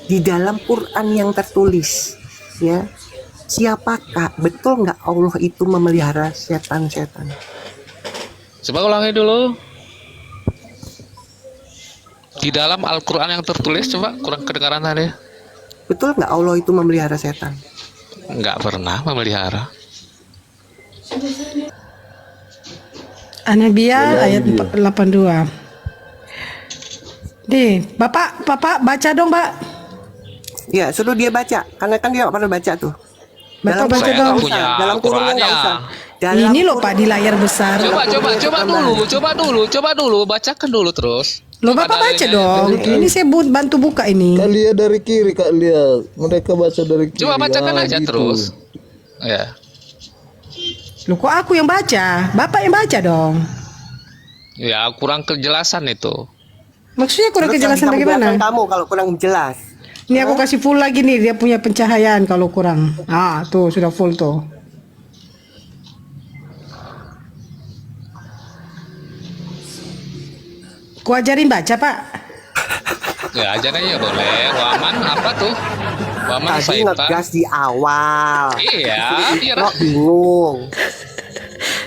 di dalam Quran yang tertulis, ya, siapakah, betul nggak Allah itu memelihara setan-setan? Coba ulangi dulu. Di dalam Al-Quran yang tertulis, coba kurang kedengaran tadi. Betul nggak Allah itu memelihara setan? Nggak pernah memelihara. An-Nabiyyah ayat 82. Nih, Bapak baca dong, Pak. Ya, suruh dia baca, karena kan dia nggak pernah baca tuh. Bapak baca Saya dong. nggak punya Dalam kurungnya nggak Al-Qurannya. usah. Dalam Ini loh kurung- Pak di layar besar. Coba dulu, bacakan dulu terus. Loh Bapak baca dong. Ini saya bantu buka ini. Kak Lia dari kiri, Kak Lia. Mereka baca dari kiri. Coba bacakan aja gitu. terus. Ya. Loh kok aku yang baca? Bapak yang baca dong. Ya, kurang kejelasan itu. Maksudnya kurang Terus yang kejelasan bisa bagaimana? membedakan kamu kalau kurang jelas. Ini aku kasih full lagi nih, dia punya pencahayaan kalau kurang. Ah, tuh sudah full tuh. Ku ajarin baca, Pak. Ya, aja aja boleh. Waman apa tuh? Waman Tadi Saitan. ngegas di awal. Iya, biar Kok bingung.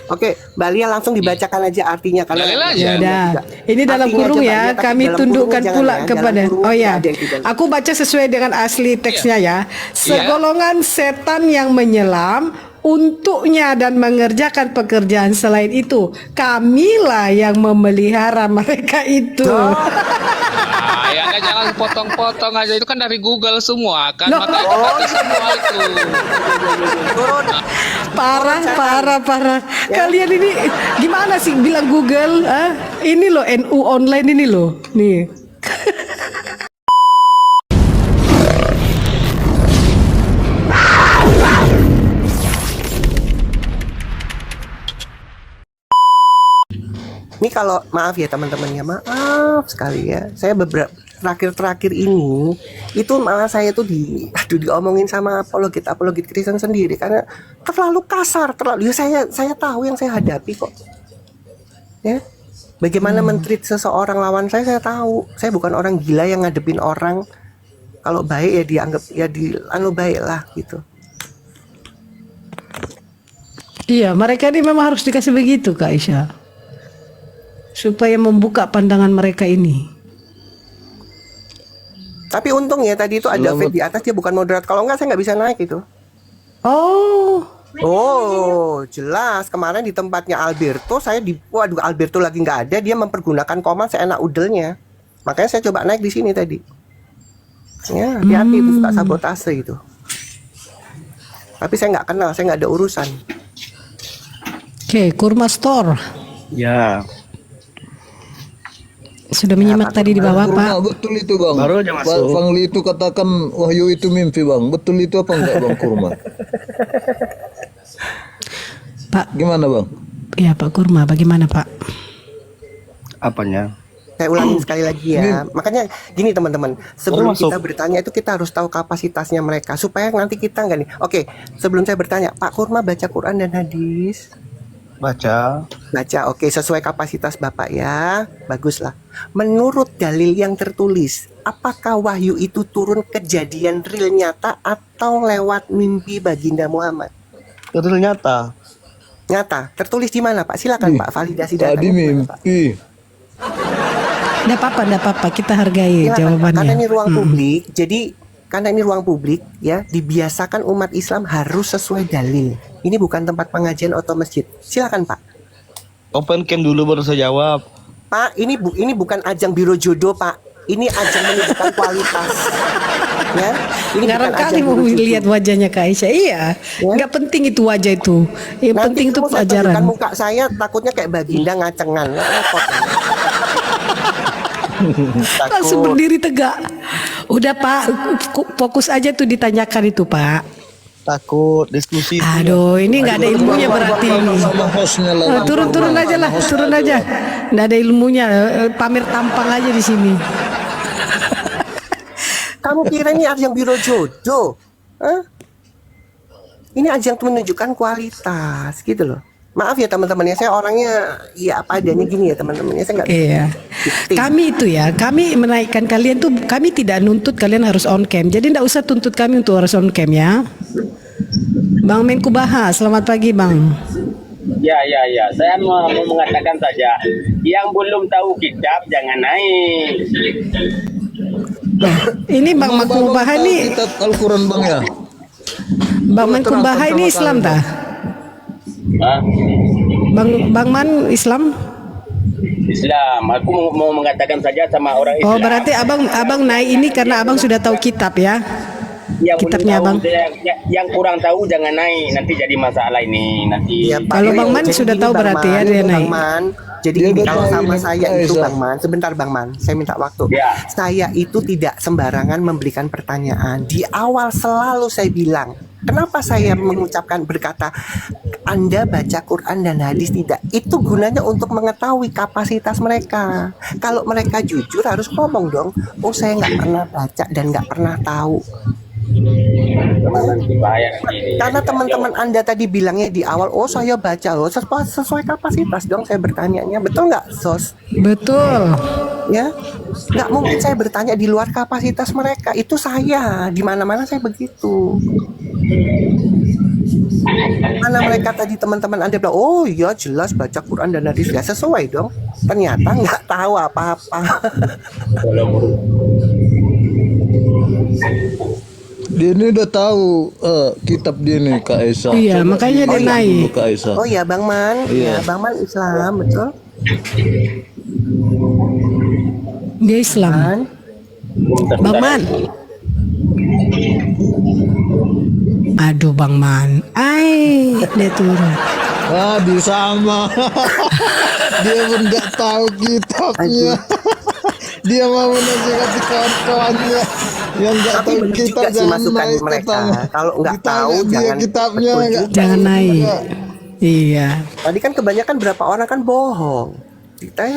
Oke, Mbak Lia langsung dibacakan aja artinya karena Dalil aja. Ya udah. Ini dalam Artinya kurung aja, Mbak ya, Lia, tapi kami dalam tundukkan kurungnya pula jangan ya, kepada. dalam kurungnya Oh ya, ada yang tidak. aku baca sesuai dengan asli teksnya ya. Segolongan setan yang menyelam untuknya dan mengerjakan pekerjaan selain itu, kamilah yang memelihara mereka itu. Nah, ya kan jangan potong-potong aja, itu kan dari Google semua kan. Loh. Makanya pakai semua itu. Turun. Parah. Kalian ini gimana sih bilang Google? Ah? Ini loh NU online ini loh. Nih. Ini kalau maaf ya teman-teman ya, maaf sekali ya. Saya beberapa terakhir ini itu malah saya tuh diomongin sama apologit Kristen sendiri karena terlalu kasar, terlalu ya saya tahu yang saya hadapi kok. Ya. Bagaimana men-treat seseorang lawan saya tahu. Saya bukan orang gila yang ngadepin orang. Kalau baik ya dianggap ya baik lah gitu. Iya, mereka ini memang harus dikasih begitu, Kak Isya. Supaya membuka pandangan mereka ini. Tapi untung ya tadi itu ada feed di atas, dia bukan moderat. Kalau enggak saya nggak bisa naik itu. Oh, jelas. Kemarin di tempatnya Alberto, waduh Alberto lagi nggak ada, dia mempergunakan command seenak udelnya. Makanya saya coba naik di sini tadi. Ya, hati-hati itu suka sabotase itu. Tapi saya nggak kenal, saya nggak ada urusan. Oke, Kurma Store. Ya, Sudah menyimak tadi di bawah, Pak. Kurma, betul itu Bang. baru aja Pak masuk. Fangli itu katakan wahyu itu mimpi Bang. Betul itu apa enggak Bang Kurma? Pak, Gimana Bang? ya Pak Kurma, bagaimana Pak? Apanya? Saya ulangin sekali lagi ya. Makanya gini teman-teman, sebelum kita bertanya itu kita harus tahu kapasitasnya mereka supaya nanti kita nggak nih. Oke, sebelum saya bertanya, Pak Kurma baca Quran dan hadis? Baca. Baca, oke, sesuai kapasitas Bapak ya. Baguslah. Menurut dalil yang tertulis, apakah wahyu itu turun kejadian real nyata atau lewat mimpi baginda Muhammad? Real nyata. Nyata. Tertulis di mana Pak? Silakan Pak, validasi datanya. Tadi di mana, Pak? mimpi. Nggak apa-apa, kita hargai Silakan, Pak. jawabannya. Karena ini ruang publik, jadi karena ini ruang publik ya, dibiasakan umat Islam harus sesuai dalil. Ini bukan tempat pengajian atau masjid. Silakan Pak. Open cam dulu baru saya jawab. Pak, ini bukan ajang biro jodoh, Pak. Ini ajang menunjukkan kualitas. Ya, ini Ngarang bukan kali ajang mau biro jodoh. lihat wajahnya Kak Aisyah. Iya, Ya. nggak penting itu wajah itu. Yang Nanti penting itu kamu saya pelajaran. tunjukkan muka saya, takutnya kayak baginda ngacengan. Repot. Langsung berdiri tegak. Udah Pak, fokus aja tuh ditanyakan itu Pak. Takut diskusi. Aduh, ini nggak ada ilmunya berarti ini. Sama hostnya lah. Turun aja lah, turun aja. Nggak ada ilmunya, pamer tampang aja di sini. Kamu kira ini ajang biro jodoh? Hah? Ini ajang menunjukkan kualitas gitu loh. Maaf ya teman-teman ya, saya orangnya ya apa adanya gini ya teman-teman ya, saya nggak Iya. dikting. Kami itu ya, kami menaikkan kalian tuh, kami tidak nuntut kalian harus on cam. Jadi tidak usah tuntut kami untuk harus on cam ya. Bang Menkubaha, selamat pagi Bang. Ya. Saya mau mengatakan saja, yang belum tahu kitab jangan naik. Ini Bang Menkubaha ini, Kitab Al-Quran bang ya. Bang Menkubaha ini Islam tak? Hah? Bang Man Islam? Islam. Aku mau mengatakan saja sama orang Islam. Oh berarti abang naik ini karena abang sudah tahu kitab ya? yang kitabnya, belum tahu, Bang. yang kurang tahu jangan naik, nanti jadi masalah ini nanti. Iya, Pak. Kalau Bang Man Jadi sudah gini, tahu Bang berarti ya Man, dia Bang naik. Man. Jadi Dia gini, udah kalau tahu sama ini, saya itu Aisyah. Bang Man, sebentar Bang Man, saya minta waktu. Ya. Saya itu tidak sembarangan memberikan pertanyaan. Di awal selalu saya bilang, kenapa saya mengucapkan berkata Anda baca Quran dan hadis tidak? Itu gunanya untuk mengetahui kapasitas mereka. Kalau mereka jujur harus ngomong dong. Oh saya nggak pernah baca dan nggak pernah tahu. Bahaya nanti. Karena teman-teman Anda tadi bilangnya di awal, oh saya baca loh, sesuai kapasitas dong saya bertanya-nya. Betul nggak, Sos? Betul. Ya, nggak mungkin saya bertanya di luar kapasitas mereka. Itu saya, di mana-mana saya begitu. Mana mereka tadi teman-teman Anda bilang, oh iya jelas baca Quran dan hadis, ya sesuai dong. Ternyata nggak tahu apa-apa. Dia ini udah tahu kitab dia nih Kak Esa. Iya, makanya dia naik. Kak Esa. Oh iya Bang Man, Iya. ya Bang Man Islam, betul? Dia Islam. Kan? Bang Man. Aduh Bang Man. Dia turun. Ah, di sama. Dia pun nggak tahu kitabnya. Dia mau menasihati kawan-kawannya yang nggak Tapi tahu benar kitab juga sih jangan masukan naik mereka. katanya. Kalau nggak Ditanya tahu, dia jangan kitabnya betul nggak juga. Jangan naik. Iya. Tadi kan kebanyakan berapa orang kan bohong.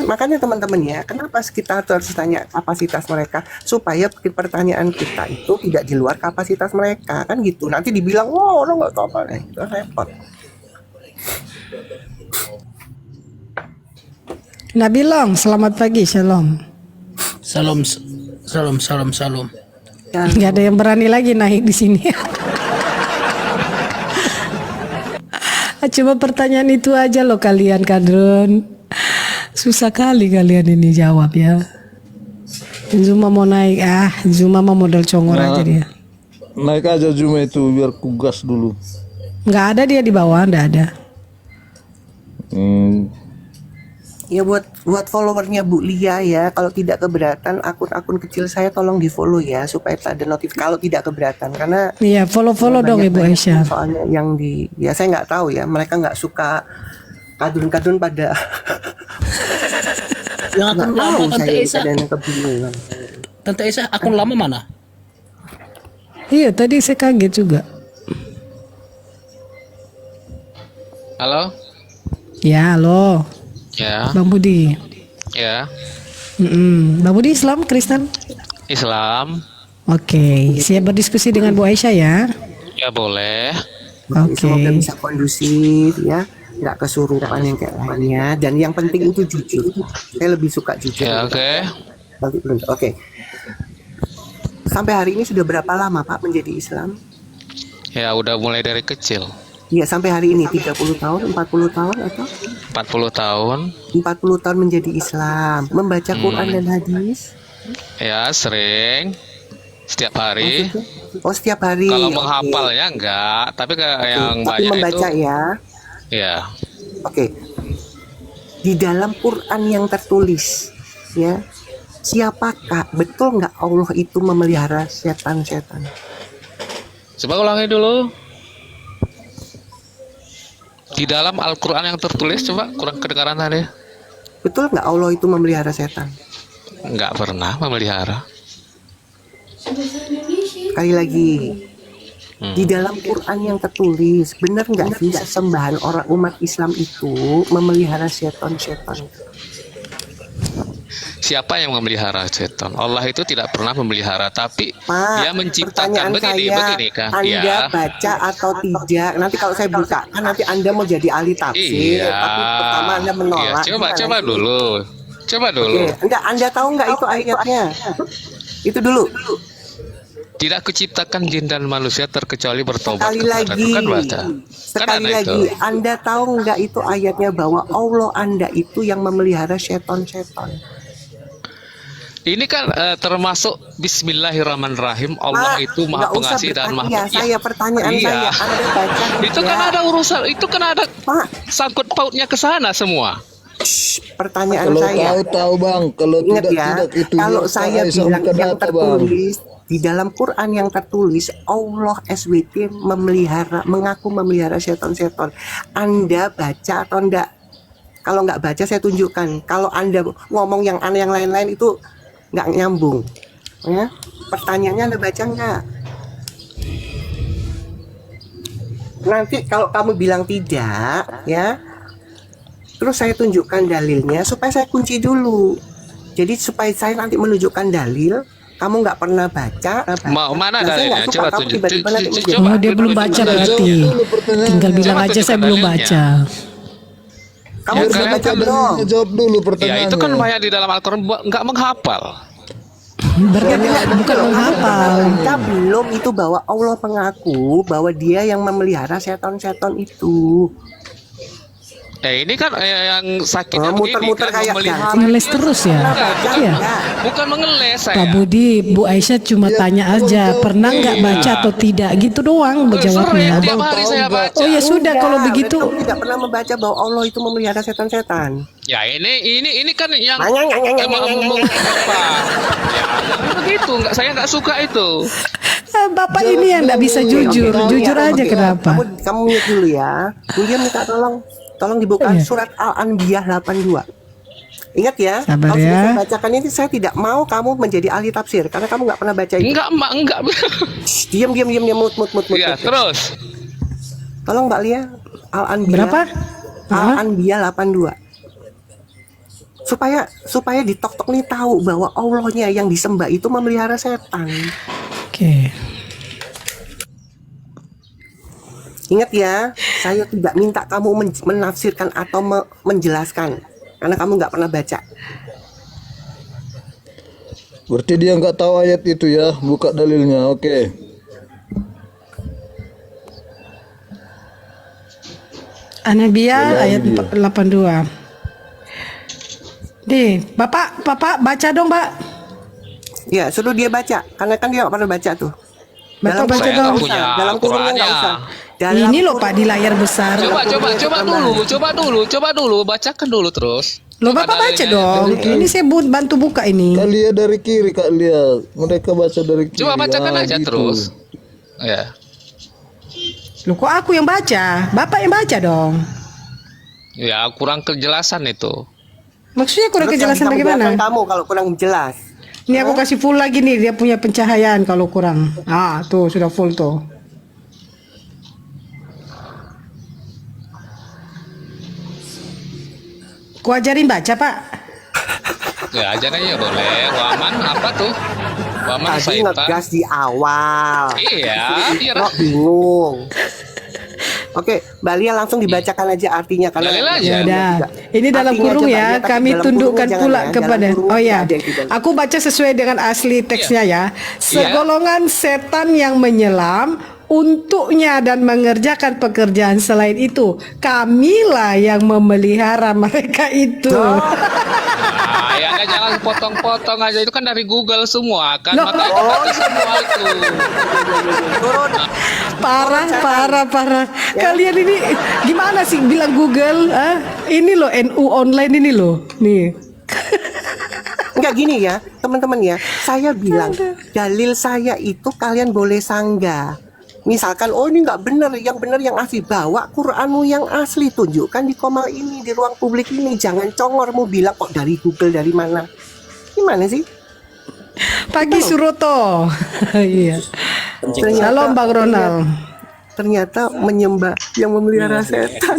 Makanya teman-teman ya, kenapa kita harus tanya kapasitas mereka supaya pertanyaan kita itu tidak di luar kapasitas mereka kan gitu. Nanti dibilang, wah orang nggak tahu apa, itu repot. Nabilong, selamat pagi, shalom. Salam, salam. Ya, Nggak ada yang berani lagi naik di sini. Cuma pertanyaan itu aja loh kalian kadrun. Susah kali kalian ini jawab ya. Zuma mau naik, Zuma mau modal congor Nah. aja dia. Naik aja Juma itu biar kugas dulu. Nggak ada dia di bawah, nggak ada. ya buat followernya Bu Lia ya, kalau tidak keberatan akun-akun kecil saya tolong di follow ya supaya ada notif kalau tidak keberatan karena Iya, follow dong Ibu banyak Aisyah. soalnya yang ya saya nggak tahu ya, mereka nggak suka kadun-kadun pada Yang akun nggak lama tahu Tante saya Esa, kadang kebingungan. Tante Esa akun lama mana? Iya, tadi saya kaget juga. Halo? Ya, halo, Ya, Bang Budi. ya. Bang Budi Islam, Kristen? Islam. Oke, siap berdiskusi dengan Bu Aisyah ya. Ya boleh. Oke. Semoga bisa kondusif ya, nggak kesurupan yang kayak lainnya, dan yang penting itu jujur. Saya lebih suka jujur. Ya oke. Oke. Sampai hari ini sudah berapa lama Pak menjadi Islam? Ya udah mulai dari kecil. Iya, sampai hari ini 30 tahun, 40 tahun atau 40 tahun. 40 tahun menjadi Islam, membaca Quran dan hadis. Ya sering. Setiap hari. Oh, setiap hari. Kalau Oke. menghafalnya enggak, tapi yang Tapi banyak membaca itu ya. ya. Oke. Di dalam Quran yang tertulis ya, siapakah, betul nggak Allah itu memelihara setan-setan? Coba ulangi dulu. Di dalam Al-Quran yang tertulis, coba kurang kedengaran tadi. Betul nggak Allah itu memelihara setan? Enggak pernah memelihara. Sekali lagi, di dalam Quran yang tertulis, benar nggak sih sesembahan orang umat Islam itu memelihara setan-setan? siapa yang memelihara setan? Allah itu tidak pernah memelihara, tapi Pak, dia menciptakan pertanyaan begini kah? Anda Ya. baca atau tidak? Nanti kalau saya buka, kan nanti Anda mau jadi ahli tafsir. Iya. Tapi pertama Anda menolak. Iya, coba Gimana sih? dulu. Coba dulu. Oke, enggak, Anda tahu nggak itu ayatnya? Itu dulu. Tidak kuciptakan jin dan manusia terkecuali bertobat Sekali kepada lagi, Kan baca. sekali ada lagi, itu. Anda tahu nggak itu ayatnya bahwa Allah Anda itu yang memelihara seton-seton? Ini kan termasuk Bismillahirrahmanirrahim. Allah itu Maha nggak usah Pengasih dan Maha bertanya. Saya pertanyaan Iya. saya, Anda baca Itu kan nggak? ada urusan, itu kan ada Pak, sangkut pautnya ke sana semua. pertanyaan Kalau saya. tahu bang, kalau Ingat tidak ya, tidak itu kalau ya, saya Aisyah bilang bukan yang data, bang. tertulis di dalam Quran yang tertulis Allah SWT mengaku memelihara seton-seton. Anda baca atau enggak? Kalau nggak baca saya tunjukkan. Kalau Anda ngomong yang aneh yang lain-lain itu nggak nyambung. Ya? Pertanyaannya Anda baca nggak? Nanti kalau kamu bilang tidak, ya. Terus saya tunjukkan dalilnya supaya saya kunci dulu. Jadi supaya saya nanti menunjukkan dalil, kamu nggak pernah baca. Mana Nah, saya dalilnya? nggak suka Coba kamu tunjuk. tiba-tiba nanti Coba. menjadi- Oh, dia belum baca berarti. Tinggal bilang Coba aja tunjukkan saya belum dalilnya. baca. Kamu Ya, udah kalian baca kan belum? Jawab dulu Ya pertanyaannya. itu kan banyak di dalam Al-Quran nggak menghafal. Berarti bukan menghafal. Baca belum itu bahwa Allah mengaku bahwa Dia yang memelihara seton-seton itu. Ini kan yang sakitnya Muter-muter kayak memelihara. gancing. Ngeles terus ya. Bukan, Iya. bukan mengeles Pak saya. Budi, Bu Aisyah cuma tanya aja, pernah nggak baca atau tidak gitu doang Sering menjawabnya. tiap hari saya baca. Oh ya sudah kalau Enggak, begitu. berarti kamu tidak pernah membaca bahwa Allah itu memelihara setan-setan. Ya ini kan yang Nyang. apa? Ya, begitu nggak, saya nggak suka itu. Bapak ini yang nggak bisa jujur, jujur aja kenapa? Kamu mute dulu ya. Kemudian minta tolong dibuka Iya. surat Al-Anbiya 82. Ingat ya, Sabar kalau sudah ya. saya bacakan ini saya tidak mau kamu menjadi ahli tafsir karena kamu nggak pernah baca itu. Enggak. Shh, diam, mut. Ya terus. Tolong Mbak Lia, Al-Anbiya. Berapa? Al-Anbiya 82. Supaya ditok-tok nih tahu bahwa Allahnya yang disembah itu memelihara setan. Oke. Ingat ya, saya tidak minta kamu menafsirkan atau menjelaskan karena kamu nggak pernah baca. Berarti dia nggak tahu ayat itu ya, buka dalilnya. Oke. Anabia ayat 82. Nih, Bapak baca dong, Pak. Ya, suruh dia baca karena kan dia nggak pernah baca tuh. Bapak baca saya dong. nggak punya Dalam kurungnya nggak Al-Qur'annya. usah. Dalam Ini loh kurung- Pak di layar besar. Coba dulu, bacakan dulu terus. Loh Coba Bapak baca dalilnya. dong. Ini saya bantu buka ini. Kak Lia dari kiri, Kak Lia. Mereka baca dari kiri. Coba bacakan Ah, aja gitu. terus. Ya. Loh kok aku yang baca? Bapak yang baca dong. Ya kurang kejelasan itu. Maksudnya kurang Terus kejelasan nanti kamu bagaimana? biarkan kamu kalau kurang jelas. Ini aku kasih full lagi nih, dia punya pencahayaan kalau kurang. Ah, tuh sudah full tuh. Ku ajarin baca, Pak. Ya aja aja boleh. Waman apa tuh? Waman Tadi Saipan. ngegas di awal. Iya, biar Kok bingung. Oke, Mbak Lia langsung dibacakan aja artinya karena Dalil aja. Ya udah. Ini dalam Artinya kurung aja, Mbak ya, Lia, tapi kami dalam tundukkan kurungnya pula jangan ya, kepada. dalam kurungnya Oh ya, ada yang tidak. aku baca sesuai dengan asli teksnya ya. Segolongan setan yang menyelam untuknya dan mengerjakan pekerjaan selain itu, kamilah yang memelihara mereka itu. Nah, ya kan jangan potong-potong aja, itu kan dari Google semua kan. Loh. Makanya kita baca semua itu. turun. Parah. Kalian ini gimana sih bilang Google? Ah? Ini loh NU online ini loh. Nih. Enggak gini ya, teman-teman ya. Saya bilang dalil saya itu kalian boleh sanggah. Misalkan, oh ini nggak benar, yang benar yang asli. Bawa Quranmu yang asli, tunjukkan di komal ini, di ruang publik ini. Jangan congormu bilang kok dari Google, dari mana. Gimana sih? Pagi Suroto. Iya. Salam Bang Ronald. Ternyata menyembah yang memelihara setan.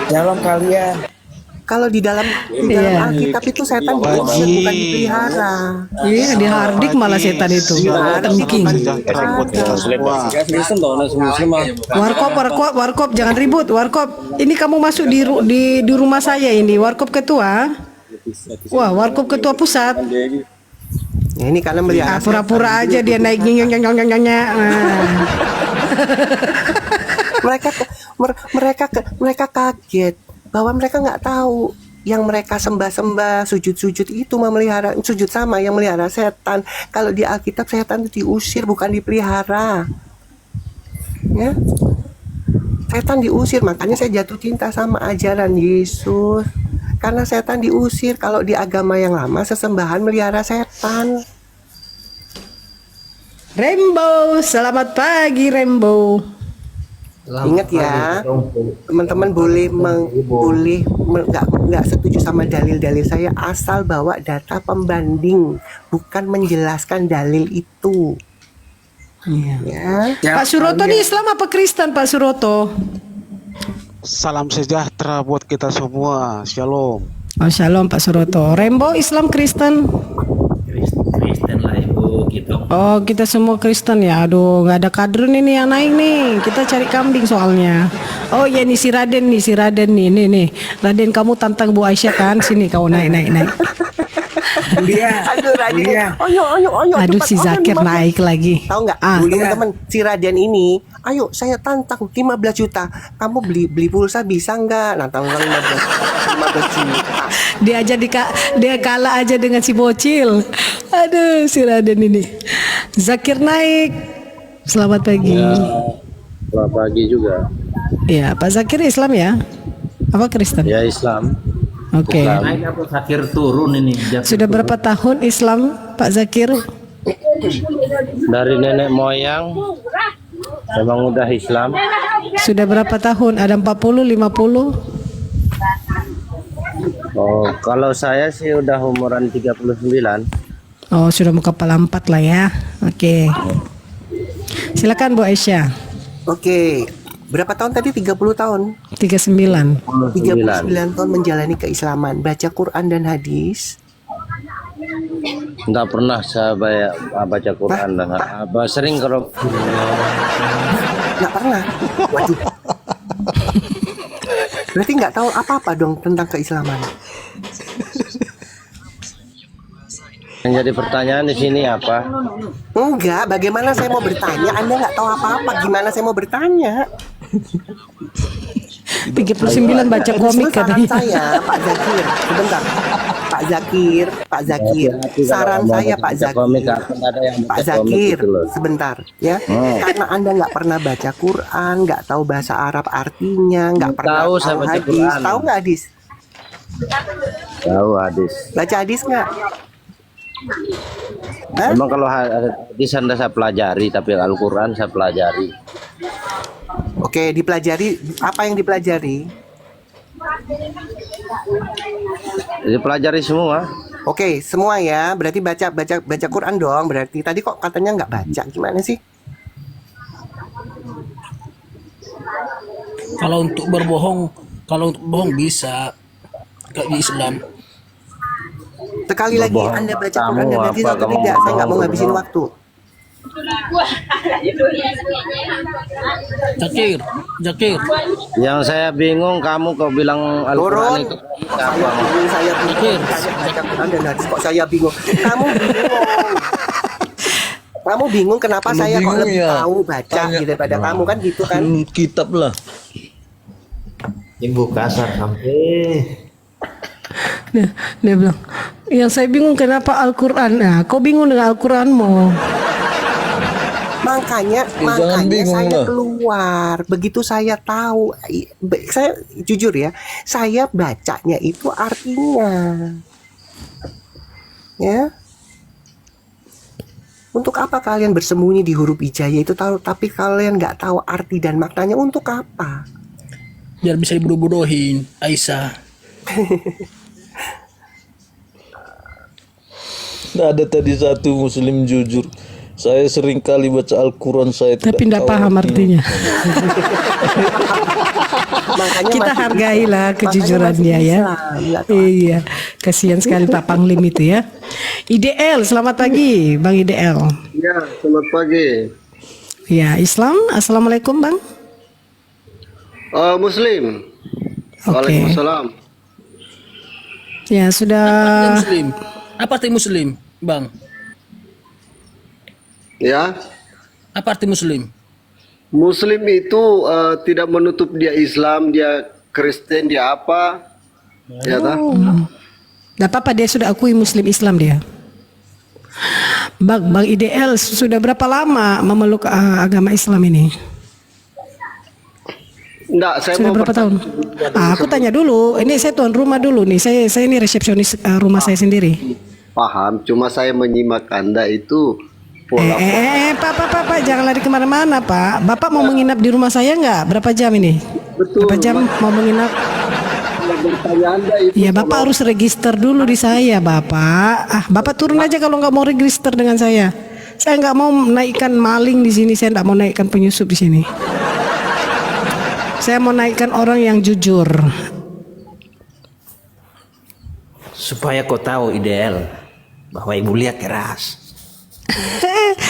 Shalom kalian. Kalau di dalam Iya. Alkitab itu setan diusir bukan dipelihara. Iya, dihardik malah setan itu. Tengking. Warkop, jangan ribut. Warkop, ini kamu masuk di rumah saya ini. Warkop ketua. Wah, warkop ketua pusat. Ya, ini karena melihara. Pura-pura aja dia naik nyong. Mereka kaget bahwa mereka nggak tahu yang mereka sembah sujud itu memelihara sujud sama yang melihara setan. Kalau di Alkitab setan itu diusir bukan dipelihara. Ya. Setan diusir, makanya saya jatuh cinta sama ajaran Yesus. Karena setan diusir. Kalau di agama yang lama sesembahan melihara setan. Rainbow, selamat pagi Rainbow. Ingat ya, teman-teman boleh nggak setuju sama dalil-dalil saya asal bawa data pembanding, bukan menjelaskan dalil itu. Iya. Ya. Pak Suroto nih Islam apa Kristen Pak Suroto? Salam sejahtera buat kita semua. Shalom. Oh shalom Pak Suroto. Rainbow Islam Kristen? Kristen lah ibu gitu. Oh kita semua Kristen ya. Aduh nggak ada kadrun ini yang naik nih. Kita cari kambing soalnya. Oh ya nih si Raden nih. Raden kamu tantang Bu Aisyah kan? Sini kau naik. Aduh Raden, ayo. Aduh cepat, si Zakir naik lagi. Tahu nggak? Teman-teman, si Raden ini, ayo saya tantang 15 juta. Kamu beli pulsa bisa nggak? Nah, tantang 15 juta. Dia kalah aja dengan si bocil. Aduh si Raden ini. Zakir naik. Selamat pagi. Selamat pagi juga. Ya Pak Zakir Islam ya? Apa Kristen? Ya Islam. Oke. Naik apa Zakir turun ini? Sudah berapa tahun Islam Pak Zakir? Dari nenek moyang memang udah Islam. Sudah berapa tahun? Ada 40, 50? Oh, kalau saya sih udah umuran 39. Oh, sudah mau kepala 4 lah ya. Oke. Silakan Bu Aisyah. Oke. Berapa tahun tadi? 30 tahun. 39. 39 tahun menjalani keislaman, baca Quran dan hadis. Enggak pernah saya baca Quran dan sering kalau Nggak pernah. Waduh. Berarti nggak tahu apa-apa dong tentang keislaman. yang jadi pertanyaan di sini apa? Enggak, bagaimana saya mau bertanya? Anda nggak tahu apa-apa. Gimana saya mau bertanya? 39 baca komik Saran katanya. saya, Pak Zakir, sebentar. Pak Zakir. Saran saya, Pak Zakir, sebentar, ya. Karena Anda nggak pernah baca Quran, nggak tahu bahasa Arab artinya, nggak pernah tahu hadis. Tahu nggak hadis? Tahu hadis. Baca hadis nggak? Memang kalau hadis Anda saya pelajari, tapi Al-Quran saya pelajari. Oke, dipelajari. Apa yang dipelajari? Dipelajari semua. Oke, semua ya. Berarti baca Quran dong. Berarti tadi kok katanya nggak baca. Gimana sih? Kalau untuk berbohong bisa kayak di Islam. Sekali lagi Anda baca Quran dan hadis atau tidak? Saya nggak mau ngabisin waktu. Zakir. Ya. Yang saya bingung kamu kok bilang Al-Quran itu Saya bingung. Baca Quran dan hadis kok saya bingung. Kamu bingung kenapa saya kok lebih tahu baca daripada kamu kan gitu kan? Kitab lah. Ibu kasar sampai. Dia bilang, yang saya bingung kenapa Al-Quran. Nah, kau bingung dengan Al-Quranmu. Makanya bingung saya lah. keluar. Begitu saya tahu, saya jujur ya, saya bacanya itu artinya. Ya. Untuk apa kalian bersembunyi di huruf hijaiyah itu tahu, tapi kalian nggak tahu arti dan maknanya untuk apa? Biar bisa dibodoh-bodohin Aisyah. Ada tadi satu muslim jujur. Saya sering kali baca Al-Quran saya Tapi tidak tahu paham artinya. Makanya Kita masuk hargailah Islam. kejujurannya Makanya ya. masuk Islam, nggak tahu. Iya, kasihan sekali Pak Panglim itu ya. IDL, selamat pagi Bang IDL. Ya, selamat pagi. Ya, Islam. Assalamualaikum Bang. Muslim. Oke. Waalaikumsalam. Ya, sudah. Muslim. Apa arti Muslim, Bang? Ya, Apa arti Muslim? Muslim itu tidak menutup dia Islam, dia Kristen, dia apa? Ya, tak? Gak apa-apa, dia sudah akui Muslim Islam dia. Bang IDL sudah berapa lama memeluk agama Islam ini? Enggak, saya Sudah mau berapa tahun? Aku tanya dulu. Ini saya tuan rumah dulu nih. Saya ini resepsionis rumah saya sendiri. paham, cuma saya menyimak Anda itu pola. Pak, jangan lari kemana-mana, Pak. Bapak mau menginap di rumah saya nggak? Berapa jam ini? Betul. Berapa jam mau menginap? Bertanya Anda itu. Ya, Bapak harus register dulu di saya, Bapak. Bapak turun aja kalau nggak mau register dengan saya. Saya nggak mau naikkan maling di sini. Saya nggak mau naikkan penyusup di sini. Saya mau naikkan orang yang jujur. Supaya kau tahu ideal bahwa ibu lihat keras.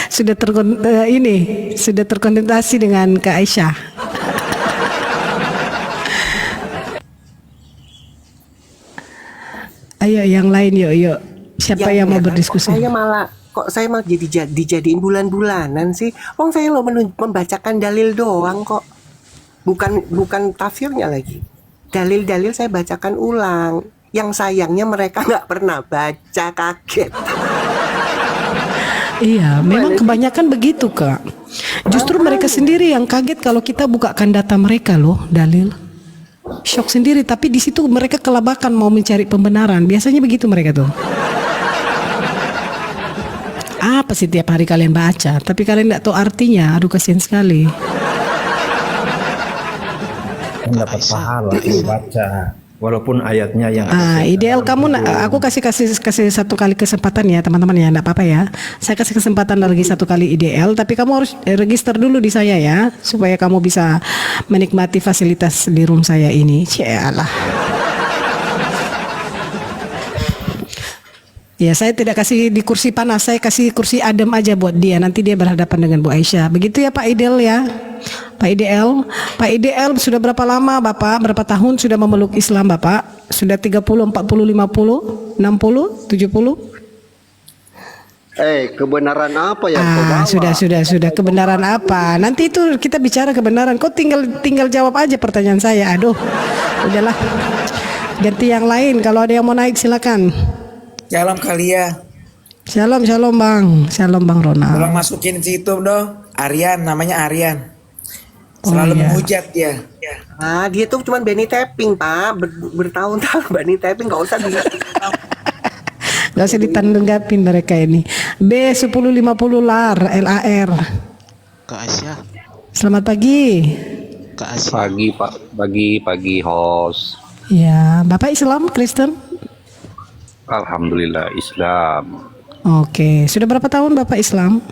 Sudah terkonsentrasi dengan Kak Aisyah. Ayo yang lain yuk. Siapa yang mau berdiskusi? Kok saya malah dijadiin bulan-bulanan sih? Wong saya lo membacakan dalil doang kok. Bukan tafsirnya lagi. Dalil-dalil saya bacakan ulang. Yang sayangnya mereka nggak pernah baca, kaget. Iya, memang kebanyakan begitu, Kak. Justru mereka sendiri yang kaget kalau kita bukakan data mereka loh, dalil. Shock sendiri, tapi di situ mereka kelabakan mau mencari pembenaran. Biasanya begitu mereka tuh. Apa sih tiap hari kalian baca, tapi kalian nggak tahu artinya. Aduh, kasihan sekali. Mendapat pahala kalau baca. Walaupun ayatnya yang Ideal kamu, aku kasih satu kali kesempatan ya teman-teman ya, enggak apa-apa ya. Saya kasih kesempatan lagi satu kali ideal, tapi kamu harus register dulu di saya ya, supaya kamu bisa menikmati fasilitas di room saya ini. Cialah. Ya, saya tidak kasih di kursi panas, saya kasih kursi adem aja buat dia. Nanti dia berhadapan dengan Bu Aisyah. Begitu ya Pak Ideal ya. Pak Ideal sudah berapa lama Bapak? Berapa tahun sudah memeluk Islam Bapak? Sudah 30, 40, 50, 60, 70? Kebenaran apa yang kau bawa? Sudah. Kebenaran apa? Nanti itu kita bicara kebenaran. Kau tinggal jawab aja pertanyaan saya. Aduh, udahlah. Ganti yang lain. Kalau ada yang mau naik silakan. Shalom kali ya. Shalom Bang. Shalom Bang Ronald. Tolong masukin situ dong. Aryan, namanya Aryan. Selalu menghujat dia. Dia tuh cuma Benny tapping, Pak. Bertahun-tahun Benny tapping, nggak usah bisa. Gak usah ditanggapin mereka ini. B1050 LAR. Kak Aisyah. Selamat pagi. Kak Aisyah. Pagi host. Ya, Bapak Islam, Kristen? Alhamdulillah Islam. Oke, sudah berapa tahun Bapak Islam?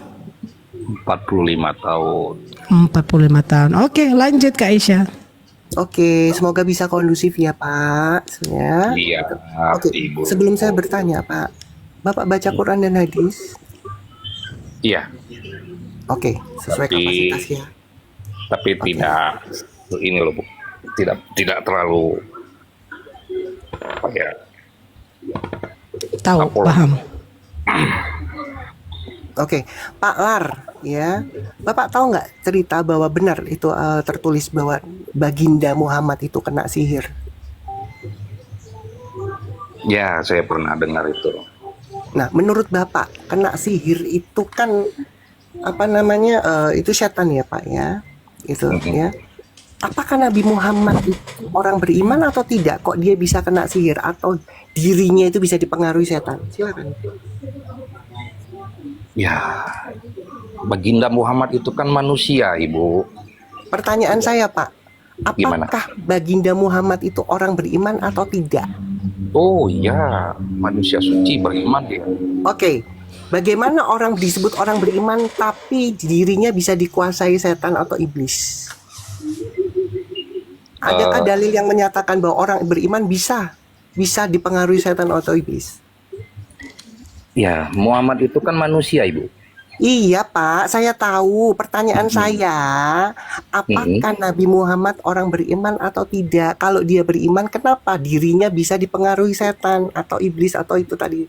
45 tahun. 45 tahun. Oke, lanjut Kak Aisyah. Oke, semoga bisa kondusif ya Pak. Ya. Iya, Oke, Ibu. sebelum saya bertanya Pak, Bapak baca Quran dan hadis? Iya, Oke, sesuai Tapi- kapasitas ya. tapi tidak ini loh, Bu. Tidak terlalu apa ya? Tahu, Apa? paham. Oke, Pak Lar, ya, Bapak tahu nggak cerita bahwa benar itu tertulis bahwa Baginda Muhammad itu kena sihir? Ya, saya pernah dengar itu. Nah, menurut Bapak, kena sihir itu kan apa namanya? Itu setan ya, Pak ya? Itu ya. Apakah Nabi Muhammad itu orang beriman atau tidak? Kok dia bisa kena sihir atau dirinya itu bisa dipengaruhi setan? Silakan. Ya, Baginda Muhammad itu kan manusia, Ibu. Pertanyaan saya, Pak, Gimana? apakah Baginda Muhammad itu orang beriman atau tidak? Oh iya, manusia suci beriman dia. Oke, bagaimana orang disebut orang beriman tapi dirinya bisa dikuasai setan atau iblis? Adakah dalil yang menyatakan bahwa orang beriman bisa dipengaruhi setan atau iblis? Ya, Muhammad itu kan manusia, Ibu. Iya Pak, saya tahu. Pertanyaan saya, apakah Nabi Muhammad orang beriman atau tidak? Kalau dia beriman, kenapa dirinya bisa dipengaruhi setan atau iblis atau itu tadi